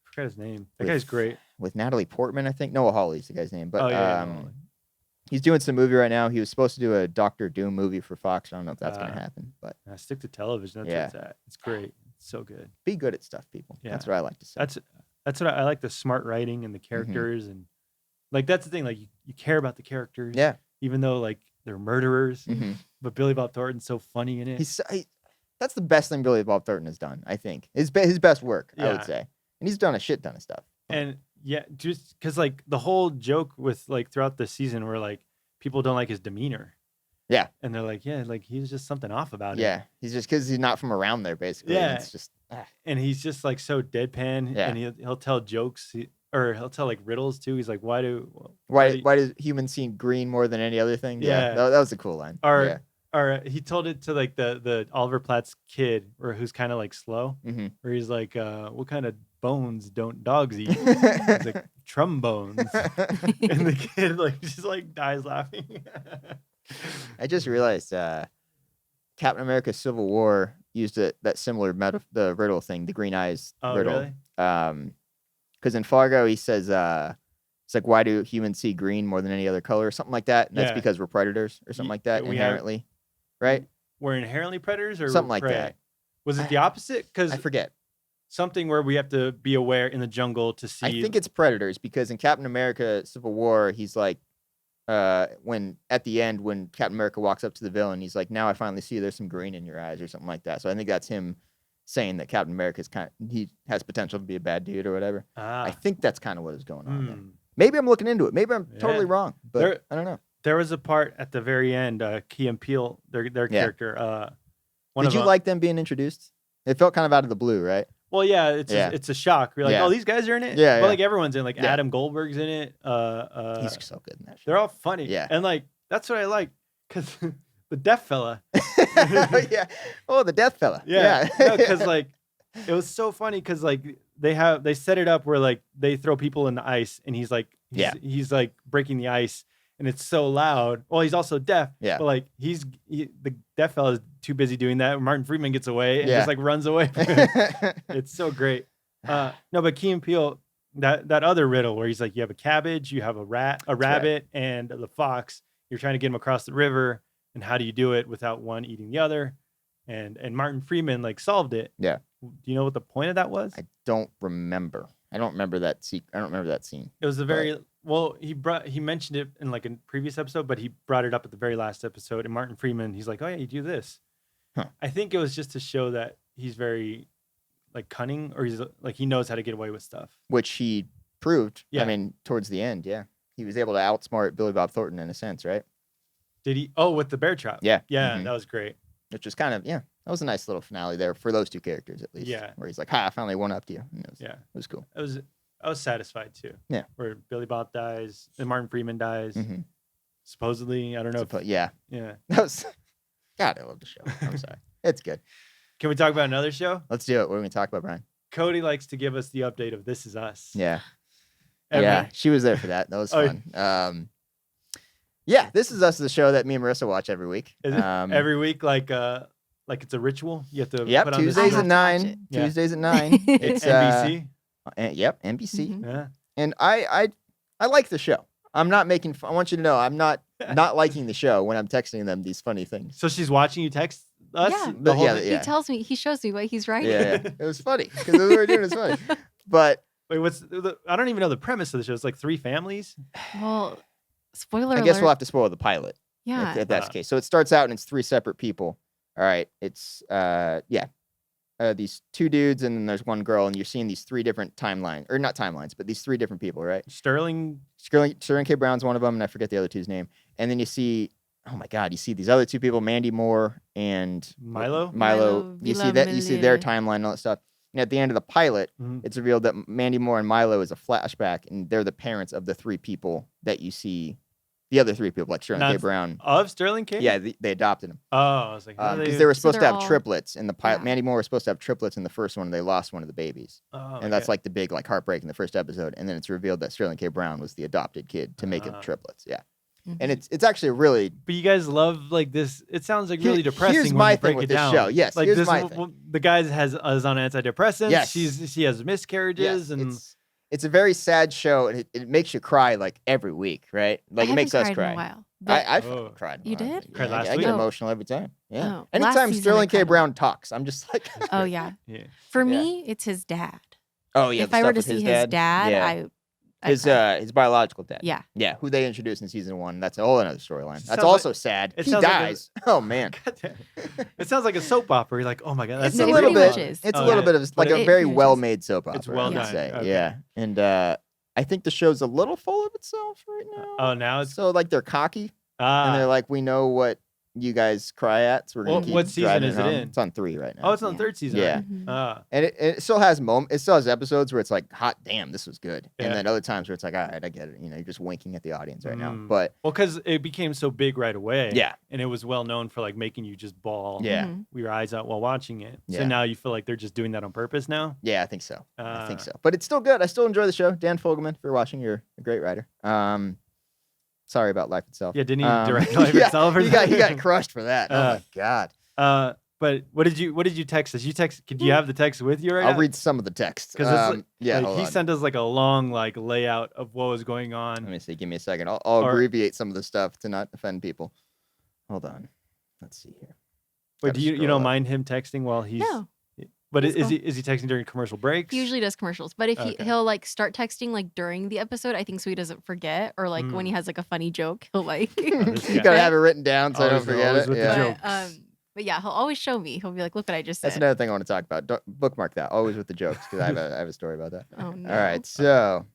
I forgot his name. That guy's great. With Natalie Portman, I think. Noah Hawley's the guy's name. But Noah. he's doing some movie right now. He was supposed to do a Doctor Doom movie for Fox. I don't know if that's going to happen. But stick to television. That's where it's at. It's great. It's so good. Be good at stuff, people. Yeah. That's what I like to say. That's what I like, the smart writing and the characters. And like, that's the thing. Like you care about the characters. Yeah. Even though like they're murderers. But Billy Bob Thornton's so funny in it. That's the best thing Billy Bob Thornton has done, I think. His best work, I would say. And he's done a shit ton of stuff. And just because like the whole joke with like throughout the season where like people don't like his demeanor. Yeah. And they're like, like he's just something off about it. Yeah. He's just because he's not from around there, basically. Yeah. It's just, and he's just like so deadpan. Yeah. And he'll tell jokes or he'll tell like riddles too. He's like, why does humans see green more than any other thing? Yeah. That was a cool line. Or he told it to like the Oliver Platt's kid, or who's kind of like slow, where he's like, "What kind of bones don't dogs eat?" He's like, "Trombones," and the kid like just like dies laughing. I just realized Captain America: Civil War used that similar the riddle thing, the green eyes riddle. Really? Because in Fargo he says, it's like, why do humans see green more than any other color, or something like that? And that's because we're predators, or something like that, inherently. Right? We're inherently predators, or something like that. Was it the opposite? Because I forget. Something where we have to be aware in the jungle to see. I think it's predators, because in Captain America: Civil War, he's like, when at the end when Captain America walks up to the villain, he's like, "Now I finally see there's some green in your eyes," or something like that. So I think that's him saying that Captain America he has potential to be a bad dude or whatever. I think that's kind of what is going on there. Maybe I'm looking into it. Maybe I'm totally wrong, but I don't know. There was a part at the very end, Key and Peele, their character. Did you like them being introduced? It felt kind of out of the blue, right? Well, yeah, it's a shock. You're like, oh, these guys are in it? Yeah. But like everyone's in. Like Adam Goldberg's in it. He's so good in that show. They're all funny. Yeah. And like, that's what I like. Because the deaf fella. Yeah. Oh, the deaf fella. Yeah. Because like, it was so funny because like they set it up where like they throw people in the ice and he's like, he's like breaking the ice. And it's so loud. Well, he's also deaf. Yeah. But like the deaf fella is too busy doing that. Martin Freeman gets away and just like runs away from him. It's so great. No, but Key and Peele, that other riddle where he's like, you have a cabbage, you have a rabbit, and the fox. You're trying to get them across the river, and how do you do it without one eating the other? And Martin Freeman like solved it. Yeah. Do you know what the point of that was? I don't remember. I don't remember that scene. It was a very well. He mentioned it in like a previous episode, but he brought it up at the very last episode. And Martin Freeman, he's like, "Oh yeah, you do this." Huh. I think it was just to show that he's very like cunning, or he's like he knows how to get away with stuff, which he proved. Yeah. I mean, towards the end, he was able to outsmart Billy Bob Thornton in a sense, right? Did he? Oh, with the bear trap. Yeah, that was great. Which was kind of that was a nice little finale there for those two characters at least. Yeah, where he's like, "Ha, I finally won up to you." And it was cool. I was satisfied too. Yeah, where Billy Bob dies and Martin Freeman dies. Mm-hmm. Supposedly, I don't know. Yeah. That was. God, I love the show. I'm sorry, it's good. Can we talk about another show? Let's do it. What are we gonna talk about, Brian? Cody likes to give us the update of This Is Us. Yeah. Yeah, she was there for that. That was fun. Yeah, This Is Us is the show that me and Marisa watch every week. Is it every week like it's a ritual? You have to put on Tuesdays this at 9. Yeah. Tuesdays at 9. It's NBC. Yep, NBC. Mhm. Yeah. And I like the show. I'm not making fun. I want you to know I'm not liking the show when I'm texting them these funny things. So she's watching you text us? Yeah. The whole Yeah, thing? yeah. He tells me, he shows me what he's writing. Yeah, it was funny because what we were doing is funny. But Wait, I don't even know the premise of the show. It's like 3 families. Well, spoiler I guess alert. we'll have to spoil the pilot Yeah. if that's the case. So it starts out and it's 3 separate people. All right, it's these 2 dudes and then there's 1 girl, and you're seeing these 3 different timelines, or not timelines, but these 3 different people, right? Sterling K. Brown's one of them, and I forget the other 2's name. And then you see, oh my God, you see these other 2 people, Mandy Moore and Milo. Milo You see that, you see their Villamelina. timeline and all that stuff. And at the end of the pilot, Mhm. it's revealed that Mandy Moore and Milo is a flashback, and they're the parents of the 3 people that you see. The other 3 people, like Sterling K. Not- Brown. Of Sterling K? Yeah, they adopted him. Oh, I was like, how do Because they were supposed to they're have all- triplets in the pilot. Yeah. Mandy Moore was supposed to have triplets in the first one, and they lost one of the babies. Oh, And that's like the big heartbreak in the first episode. And then it's revealed that Sterling K. Brown was the adopted kid to make it triplets. Yeah. Mhm. And it's actually really But you guys love like this. It sounds like really Here- depressing. here's when my you break thing with it this down. show. Yes, like here's this. my thing. The guy is on antidepressants. Yes. She has miscarriages, and it's a very sad show, and it makes you cry like every week, right? Like I it makes haven't us cried in a cry. while. But I Oh. fucking cried. You when I was- did? Cried yeah, last I week? get Oh. emotional every time. Yeah. Oh, last Anytime season I Sterling K. cried a Brown talks, I'm just like, oh yeah. yeah. For Yeah. me, it's his dad. oh yeah. If the I were stuff to with see his dad, yeah. I'd cry. his biological dad. Yeah. Yeah, who they introduced in season 1. That's a whole another storyline. Sounds That's like- also sad. it He sounds like a- dies. Oh man. God damn it. It sounds like a soap opera. You're like, oh my god, that's It's It a so little pretty bit. much is. It's Oh, a little yeah. bit of But like a it very pretty much is. well-made soap opera. It's well I would done. say. Okay. Yeah, and I think the show's a little full of itself right now. Oh, now it's So like they're cocky and they're like, we know what you guys cry at, so we're gonna Well, keep what season driving is it home. in? It's on 3 right now. oh, it's on Yeah. the 3rd season. Yeah. right? Mhm. And it still has it still has episodes where it's like, hot damn, this was good, Yeah. and then other times where it's like, all right, I get it. You're just winking at the audience right now. Mm. But Well, because it became so big right away. yeah, And it was well known for like making you just bawl yeah, Mhm. your eyes out while watching it. So Yeah. now you feel like they're just doing that on purpose now. yeah, I think so. I Uh, think so. But it's still good. I still enjoy the show. Dan Fogelman, if you're watching, you're a great writer. Sorry about Life Itself. Yeah, didn't he direct Life yeah, Itself? Or he got something? crushed for that. Oh my god. But what did you text us? Could you have the text with you right I'll now? read some of the text. Because yeah, hold he on. sent us like a long like layout of what was going Let on. me see. Give me a second. I'll Or- abbreviate some of the stuff to not offend people. Hold on. Let's see here. Wait, Gotta do you scroll don't up. mind him texting while he's? No, But That's is cool. he texting during commercial breaks? he usually does commercials. But if Okay. he'll like start texting like during the episode, I think so he doesn't forget. Or like when he has like a funny joke, he'll like. this You guy. gotta have it written down so I don't Always- forget always it. with the Yeah. joke. But yeah, he'll always show me. He'll be like, "Look what I just said." That's another thing I want to talk about. Don't bookmark that. Always with the jokes because I have a story about that. Oh no. All right, so.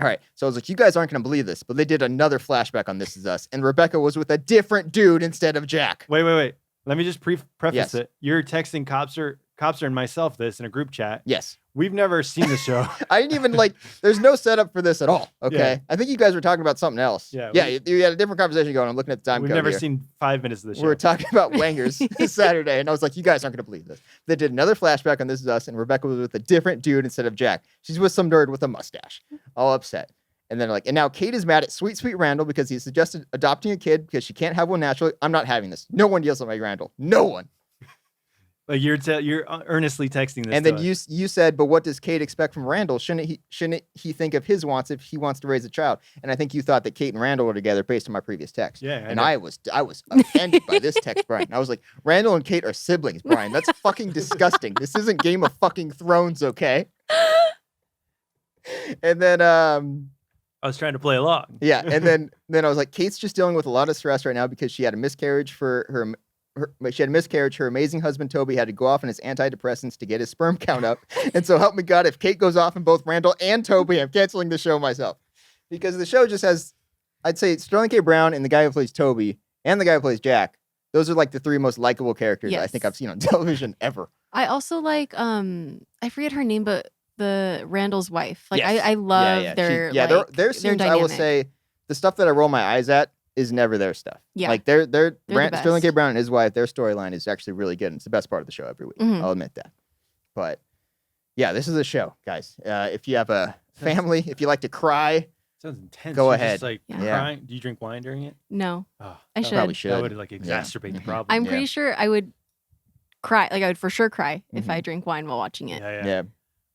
All right, so I was like, you guys aren't gonna believe this, but they did another flashback on This Is Us, and Rebecca was with a different dude instead of Jack. Wait. Let me just preface Yes. it. You're texting Cobbster and myself this in a group chat. Yes, We've never seen the show. I didn't even there's no setup for this at all. Okay, Yeah. I think you guys were talking about something else. Yeah, yeah, you had a different conversation going. I'm looking at the time We've code never here. seen 5 minutes of the show. We were talking about Wangers this Saturday, and I was like, you guys aren't going to believe this. They did another flashback on This Is Us, and Rebecca was with a different dude instead of Jack. She's with some nerd with a mustache, all upset. And then and now Kate is mad at sweet Randall because he suggested adopting a kid because she can't have one naturally. I'm not having this. No one yells at my Randall. No one. Like you're earnestly texting this. And to then us. you said, but what does Kate expect from Randall? Shouldn't he think of his wants if he wants to raise a child? And I think you thought that Kate and Randall were together based on my previous text. Yeah, And know. I was offended by this text, Brian. I was like, Randall and Kate are siblings, Brian. That's fucking disgusting. This isn't Game of fucking Thrones, okay? And then I was trying to play along. yeah, and then I was like, Kate's just dealing with a lot of stress right now because she had a miscarriage Her amazing husband Toby had to go off on his antidepressants to get his sperm count up. And so help me God, if Kate goes off on both Randall and Toby, I'm canceling the show myself. Because the show just has, I'd say Sterling K. Brown and the guy who plays Toby and the guy who plays Jack. Those are like the 3 most likable characters I think Yes. I've seen on television ever. I also like I forget her name, but the Randall's wife. Like Yes. I love yeah. their Their scenes, I will dynamic. say, the stuff that I roll my eyes at is never their stuff. Yeah. Like the Sterling K. best. Brown and his wife, their storyline is actually really good. And it's the best part of the show every week. Mhm. I'll admit that. But yeah, this is a show, guys. If you have a family, if you like to cry, Sounds intense. Go You're ahead. Just like crying. Do you drink wine during it? No. Oh, I that probably should. That would like exacerbate the problem. I'm pretty sure I would cry. Like I would for sure cry if I drink wine while watching it. Yeah.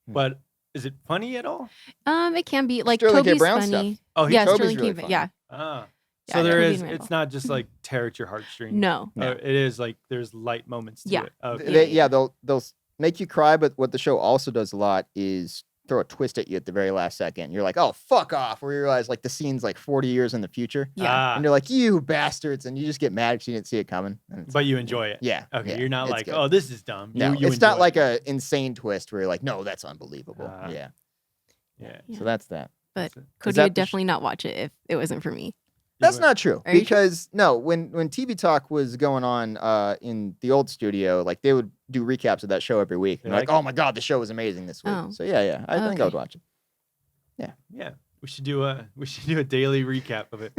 But is it funny at all? It can be like Sterling K. Toby's Brown funny. stuff. Oh, Yeah, Toby's Sterling really K. funny. Yeah. Ah. Yeah, So there Toby is. and It's not just like tear at your heartstrings. No. It is like there's light moments to Yeah. it. Okay. They'll make you cry, but what the show also does a lot is throw a twist at you at the very last second. You're like, oh, fuck off. Where you realize like the scene's like 40 years in the future. Yeah. And you're like, you bastards. And you just get mad because you didn't see it coming. But you enjoy it. Yeah. Okay. Yeah, You're not it's like, good. oh, this is dumb. No, you it's not enjoy like it. a insane twist where you're like, no, that's unbelievable. Yeah. Yeah. So that's that. But Is Cody that would the definitely not watch it if it wasn't for me. That's not true Are you because no, when TV Talk was going on in the old studio, like they would do recaps of that show every week. And Yeah, like, oh my god, the show was amazing this week. Oh. So yeah, I think I would watch it. Yeah. We should do a daily recap of it.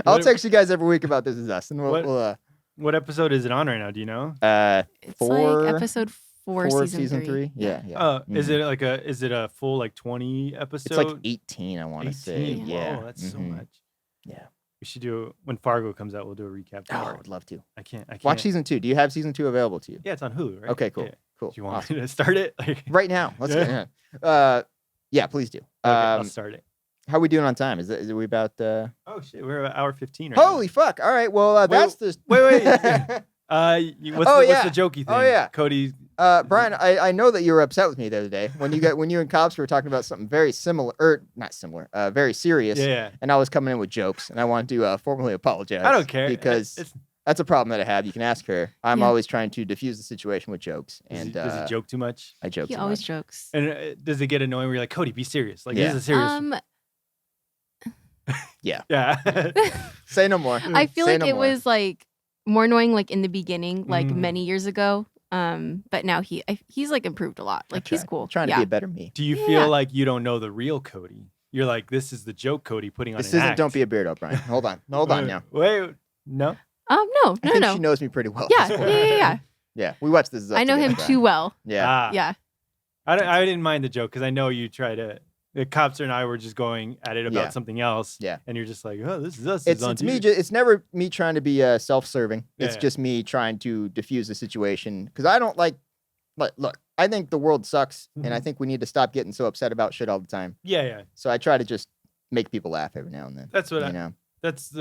I'll What- text you guys every week about This Is Us, and we'll What episode is it on right now? Do you know? It's four, like episode 4, season 3. Yeah. Is it like a full like 20 episode? It's like 18, I want to say. 18? Yeah. Whoa, that's so Mhm. much. Yeah. We should do when Fargo comes out. We'll do a recap. Oh, I tomorrow. would love to. I can't. Watch season 2. Do you have season 2 available to you? Yeah, it's on Hulu, right? Okay, cool. Yeah. Cool. Do you want Awesome. me to start it? Like, Right now. Let's Yeah. go. Yeah, please do. okay, I'll start it. How are we doing on time? Is we about Oh shit, we're at hour 15 right now. Holy fuck. All right. Well, that's the Wait. What's the jokey thing? Oh, yeah. Cody. Brian, I know that you were upset with me the other day when you and Cobbster were talking about something very similar, or not similar, very serious. Yeah. And I was coming in with jokes, and I wanted to formally apologize. I don't care because that's a problem that I have. You can ask her. I'm Yeah. always trying to diffuse the situation with jokes, and does he joke too much? I joke. He too always much. jokes. And does it get annoying where you're like, Cody, be serious? Like, Yeah. this is a serious. Yeah. Yeah. Say no more. I feel Say like no it more. was like more annoying like in the beginning, like Mm. many years ago. But now he's like improved a lot. Like he's cool. Trying to be a better me. Do you feel like you don't know the real Cody? You're like, this is the joke Cody putting on This an isn't act. Don't Be a Beardo, Brian. Hold on now. Wait, no. No, I think no. she knows me pretty well. Yeah, at this point. yeah. Yeah, we watched This Is Us I know him together, too well. Brian. Yeah. Ah. Yeah. I didn't mind the joke because I know you try to. The Cobbster and I were just going at it about Yeah. something else. Yeah. And you're just like, oh, this is us. It's on me. TV. It's never me trying to be self-serving. It's Yeah. just me trying to diffuse the situation because I don't like. Look, I think the world sucks, and I Mhm. think we need to stop getting so upset about shit all the time. Yeah. So I try to just make people laugh every now and then. That's what you know. That's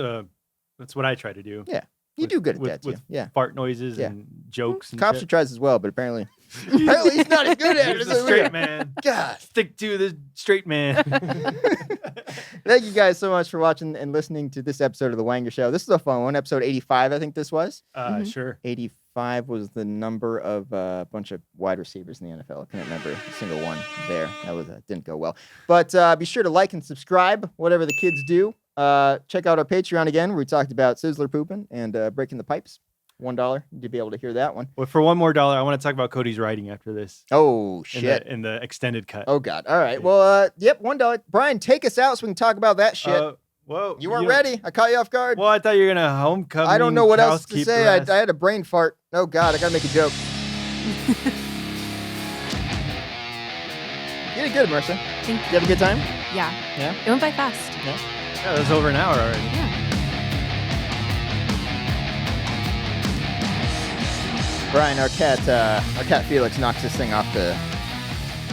what I try to do. Yeah. You With- do good at with- that too. with Yeah. Fart noises Yeah. and jokes. And Cobbster shit. tries as well, but apparently he's not as good at it. He's as the we straight are. man. God. Stick to the straight man. Thank you guys so much for watching and listening to this episode of The Wanger Show. This is a fun one. Episode 85, I think this was. Sure. 85 was the number of a bunch of wide receivers in the NFL. I can't remember a single one there. That was didn't go well. But be sure to like and subscribe, whatever the kids do. Check out our Patreon again, where we talked about Sizzler pooping and breaking the pipes. $1 to be able to hear that one. Well, for one more dollar, I want to talk about Cody's writing after this. Oh, shit. In the extended cut. Oh, God. All right. Well, yep, $1. Brian, take us out so we can talk about that shit. Whoa. You weren't ready. I caught you off guard. Well, I thought you were going to homecoming. I don't know what else to housekeeper say. I ass. had a brain fart. Oh, God. I got to make a joke. You did good, Marisa. Thank You have a good time? Yeah. Yeah? It went by fast. Yeah, that was over an hour already. Yeah. Brian, our cat Felix knocks this thing off the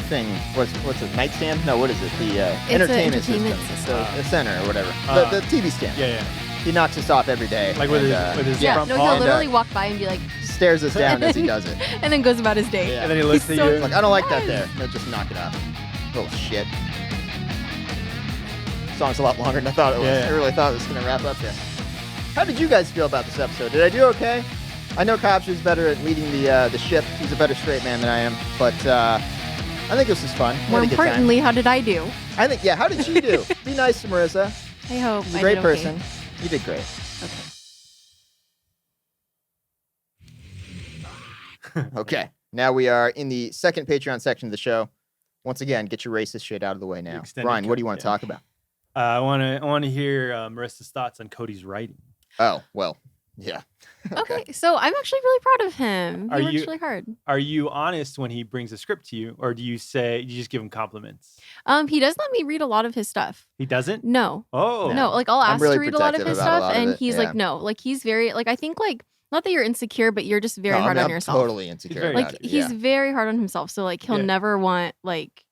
thing. What's it? Nightstand? No, what is it? The entertainment system. The center or whatever. The TV stand. Yeah. He knocks this off every day. Like with and, his Yeah. front No, paw. he'll literally walk by and be like, stares us down as he does it. and then goes about his day. Yeah. And then he looks He's at so you. Like, I don't like that there. No, just knock it off. Little shit. Song's a lot longer than I thought it was. Yeah. I really thought it was going to wrap up there. How did you guys feel about this episode? Did I do okay? I know Cobbster's better at leading the ship. He's a better straight man than I am. But I think this was fun. We More had a good time. importantly, how did I do? I think, how did she do? Be nice to Marisa. I hope. She's a I great did okay. person. You did great. Okay. Now we are in the second Patreon section of the show. Once again, get your racist shit out of the way now. extended Brian, what do you cut, want to yeah. talk about? I want to hear Marissa's thoughts on Cody's writing. Oh, well, Yeah. Okay, so I'm actually really proud of him. Are He works you- really hard. Are you honest when he brings a script to you, or do you just give him compliments? He does let me read a lot of his stuff. He doesn't? No. Oh. No, like I'll I'm ask really to read a lot of protective his about a stuff, lot of and it, he's yeah. like, no, like he's very like I think like not that you're insecure, but you're just very No, hard I'm on yourself. Totally insecure. very- about Like it. he's very hard on himself, so like he'll Yeah. never want like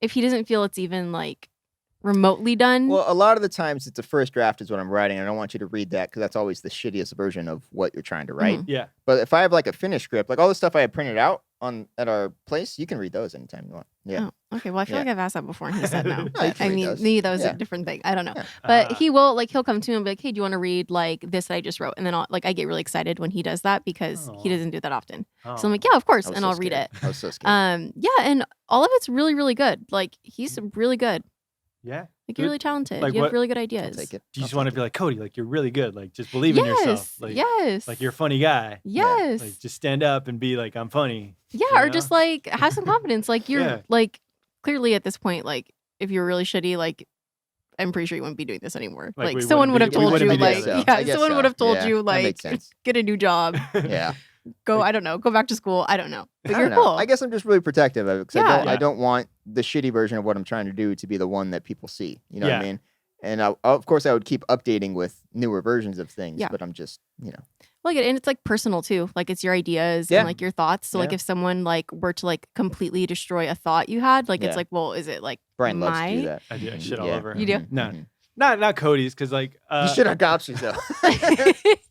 if he doesn't feel it's even like remotely done. Well, a lot of the times it's a first draft is what I'm writing. I don't want you to read that because that's always the shittiest version of what you're trying to write. Mhm. Yeah. But if I have like a finished script, like all the stuff I have printed out at our place, you can read those anytime you want. Yeah. Oh, okay. Well, I feel Yeah. like I've asked that before, and he said no. No, you But, can I read mean, those. maybe that was Yeah. a different thing. I don't know. Yeah. But he'll come to me and be like, "Hey, do you want to read like this that I just wrote?" And then I get really excited when he does that because he Aw. doesn't do that often. Oh. So I'm like, "Yeah, of course," I was and so I'll read scared. it. I was so scared. Yeah, and all of it's really, really good. Like he's really good. Yeah. Like you're really talented. Like you have what- really good I'll ideas. take it. Do you I'll just want to take be like, Cody, like you're really good. Like just believe in yourself. Like, yes. like you're a funny guy. Yes. Like just stand up and be like, I'm funny. Yeah, you or know? just like have some confidence. Like you're Yeah. like clearly at this point, like if you're really shitty, like I'm pretty sure you wouldn't be doing this anymore. Like, Like we someone would wouldn't have be- we told wouldn't you, be like, together. I yeah, guess someone so. would have told Yeah, you, that like, makes sense. get a new job, Yeah. go, I don't know, go back to school. I don't know, but I you're don't know. cool. I guess I'm just really protective of it because Yeah. I don't want the shitty version of what I'm trying to do to be the one that people see. You know what I Yeah. mean? And of course, I would keep updating with newer versions of things, Yeah. but I'm just, Like, and it's like personal too. Like it's your ideas Yeah. and like your thoughts. So like Yeah. if someone like were to like completely destroy a thought you had, like Yeah. it's like, well, is it like Brian loves to do my- that. I do. I Mhm. shit all Yeah. over. You do? Mhm. No. Mhm. Not Cody's, because like You shit on Cobbsters though.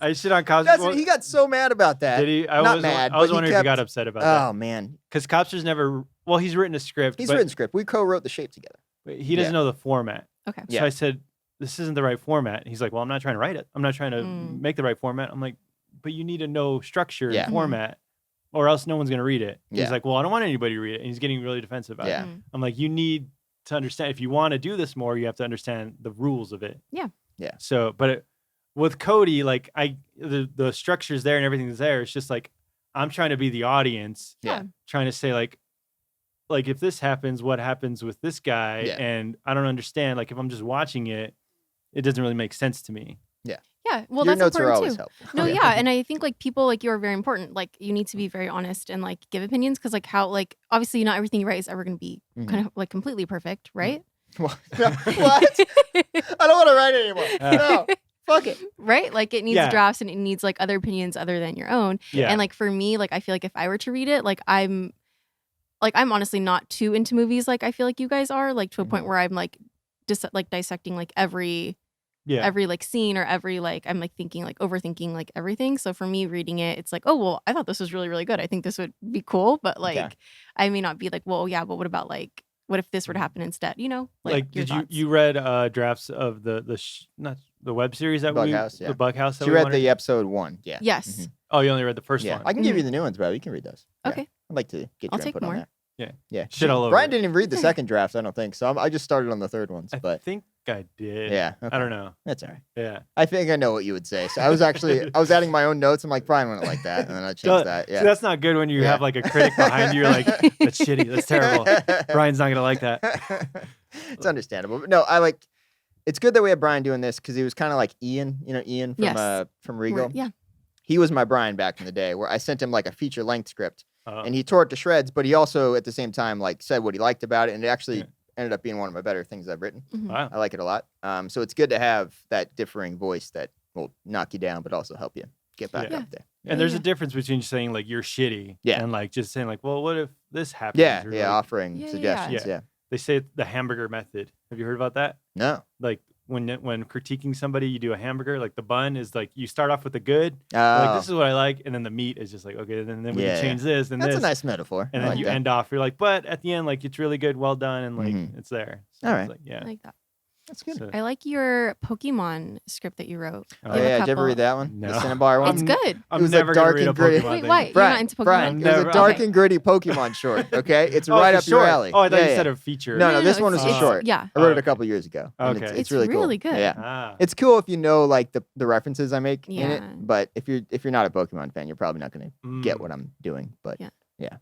I shit on Cobbsters. That's he got so mad about that. Did he? I Not was mad, I was but he wondering if he kept- got upset about Oh that. man, Because Cobbsters never. Well, he's written a script. he's but written script. We co-wrote the shape together. He doesn't know the format. Okay. So Yeah. I said, "This isn't the right format." He's like, "Well, I'm not trying to write it. I'm not trying to Mm. make the right format." I'm like, "But you need to know structure Yeah. and format, or else no one's gonna read it." Yeah. He's like, "Well, I don't want anybody to read it," and he's getting really defensive about Yeah. it. Mm. I'm like, "You need to understand. If you want to do this more, you have to understand the rules of it." Yeah. Yeah. So, but with Cody, like the structure's there and everything's there. It's just like I'm trying to be the audience, Yeah. trying to say like if this happens, what happens with this guy? Yeah. And I don't understand. Like if I'm just watching it, it doesn't really make sense to me. Yeah. Well, Your that's notes are important always too. helpful. No, yeah. And I think like people like you are very important. Like you need to be very honest and like give opinions because like how like obviously not everything you write is ever going to be Mhm. kind of like completely perfect, right? What? I don't want to write it anymore. No, fuck it. Right? Like it needs Yeah. drafts and it needs like other opinions other than your own. Yeah. And like for me, like I feel like if I were to read it, like I'm honestly not too into movies like I feel like you guys are, like to a point where I'm like just like dissecting like every like scene or every like I'm like thinking like overthinking like everything. So for me reading it, it's like, oh well, I thought this was really, really good. I think this would be cool. But like Okay. I may not be like, well, yeah, but what about like what if this were to happen instead? You know? Like your did you thoughts. you read drafts of not the web series that Bughouse, yeah. the Bughouse that She we read wanted? the episode 1. Yeah. Yes. Mhm. Oh, you only read the first Yeah. one. I can give you the new ones, bro. You can read those. Yeah. Okay. I'd like to get I'll your take input on more. that. Yeah. Yeah. Shit all over Brian it. didn't even read the second draft, I don't think. So I just started on the third ones, I but think I did. yeah. I okay. don't know. That's all right. Yeah. I think I know what you would say. So I was adding my own notes. I'm like, Brian wouldn't like that. And then I changed that. See, Yeah. that's not good when you Yeah. have like a critic behind you. You're like, that's shitty. That's terrible. Brian's not gonna like that. It's understandable. But no, it's good that we have Brian doing this because he was kind of like Ian, Ian from Yes. from Regal. Yeah. He was my Brian back in the day where I sent him like a feature length script Uh, and he tore it to shreds, but he also at the same time like said what he liked about it, and it actually Yeah. ended up being one of my better things I've written. Mhm. wow. I like it a lot. So it's good to have that differing voice that will knock you down but also help you get back Yeah. up there. And there's Yeah. a difference between saying like you're shitty Yeah. and like just saying like, well, what if this happens? Yeah, Or, yeah, like, offering Yeah, yeah, suggestions. yeah. Yeah. they say the hamburger method. Have you heard about that? No. Like when critiquing somebody, you do a hamburger. Like the bun is like you start off with the good. Oh, Like this is what I like, and then the meat is just like okay. Then we Yeah, can change this and that's this. a nice metaphor. and I then like you that. end off. You're like, but at the end, like it's really good, well done, and like Mhm. it's there. So All it's right. like, yeah. I like that. That's good. So- I like your Pokemon script that you wrote. Oh, You Oh have a yeah, did you ever couple- read that one? No. The Cinnabar one. It's good. I'm It was a never gonna dark read a and gritty- Pokemon Wait, thing. why? You're Brian, not into Pokemon? Brian, it was a Never- dark okay. and gritty Pokemon short. Okay, it's Oh, right for up your short. alley. Oh, I thought Yeah, you yeah. said a feature. No, this one was a it's- short. Yeah. I wrote it Okay. a couple years ago. and Okay. it's It's really cool. really good. Yeah, Ah. it's cool if you know like the references I make in Yeah. it. But if you're not a Pokemon fan, you're probably not going to get Mm. what I'm doing. But Yeah. yeah,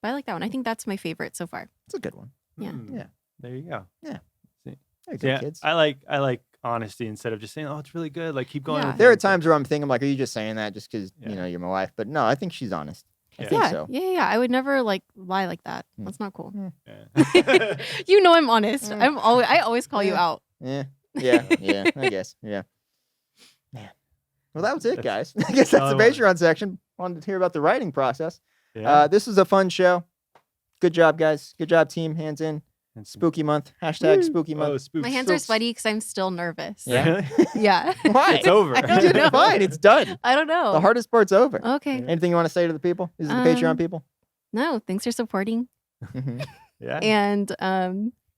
But I like that one. I think that's my favorite so far. it's a good one. Yeah. Mm. Yeah. There you go. There you So go, yeah, kids. I like honesty instead of just saying, "Oh, it's really good." Like keep going. Yeah. With There are it. times where I'm thinking, like, are you just saying that just because Yeah. you know you're my wife? But no, I think she's honest. I Yeah. think Yeah, so. yeah. I would never like lie like that. That's not cool. Yeah. You know I'm honest. Mm. I always call you Yeah. out. Yeah. I guess. Yeah. Man. Well, that was it, guys. That's- I guess that's the all I wanted. Patreon section. Wanted to hear about the writing process. Yeah. This was a fun show. Good job, guys. Good job, team. Hands in. And Spooky month. Hashtag spooky Oh, month. spooky. My hands are So- sweaty because I'm still nervous. Yeah. Really? Yeah. Why? It's over. I You don't did know. it fine. It's done. I don't know. The hardest part's over. Okay. Yeah. Anything you want to say to the people? This is the Patreon Um, people. No, thanks for supporting. Mhm. Yeah. And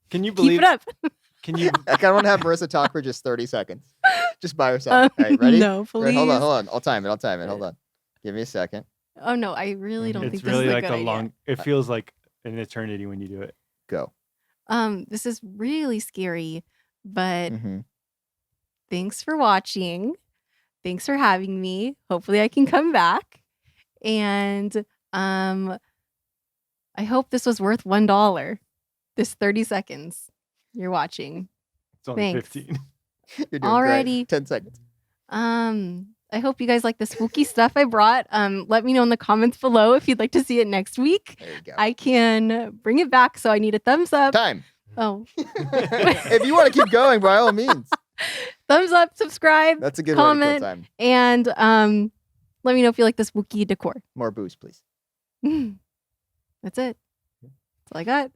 Can you keep believe? it up. Can you? I kind of want to have Marisa talk for just 30 seconds. Just by herself. All right, ready? No, Right, please. hold on. I'll time it. Hold on. Give me a second. Oh no, I really don't It's think really this is like a good a idea. long. It feels like an eternity when you do it. Go. This is really scary, but Mm-hmm. thanks for watching. Thanks for having me. Hopefully I can come back. And I hope this was worth $1. This 30 seconds you're watching. It's only Thanks. 15. You're doing Alrighty. great. 10 seconds. I hope you guys like the spooky stuff I brought. Let me know in the comments below if you'd like to see it next week. There you go. I can bring it back, so I need a thumbs up. Time. Oh, If you want to keep going, by all means. thumbs up, subscribe, That's a good way to comment, kill time. and let me know if you like the spooky decor. More booze, please. That's it. That's all I got.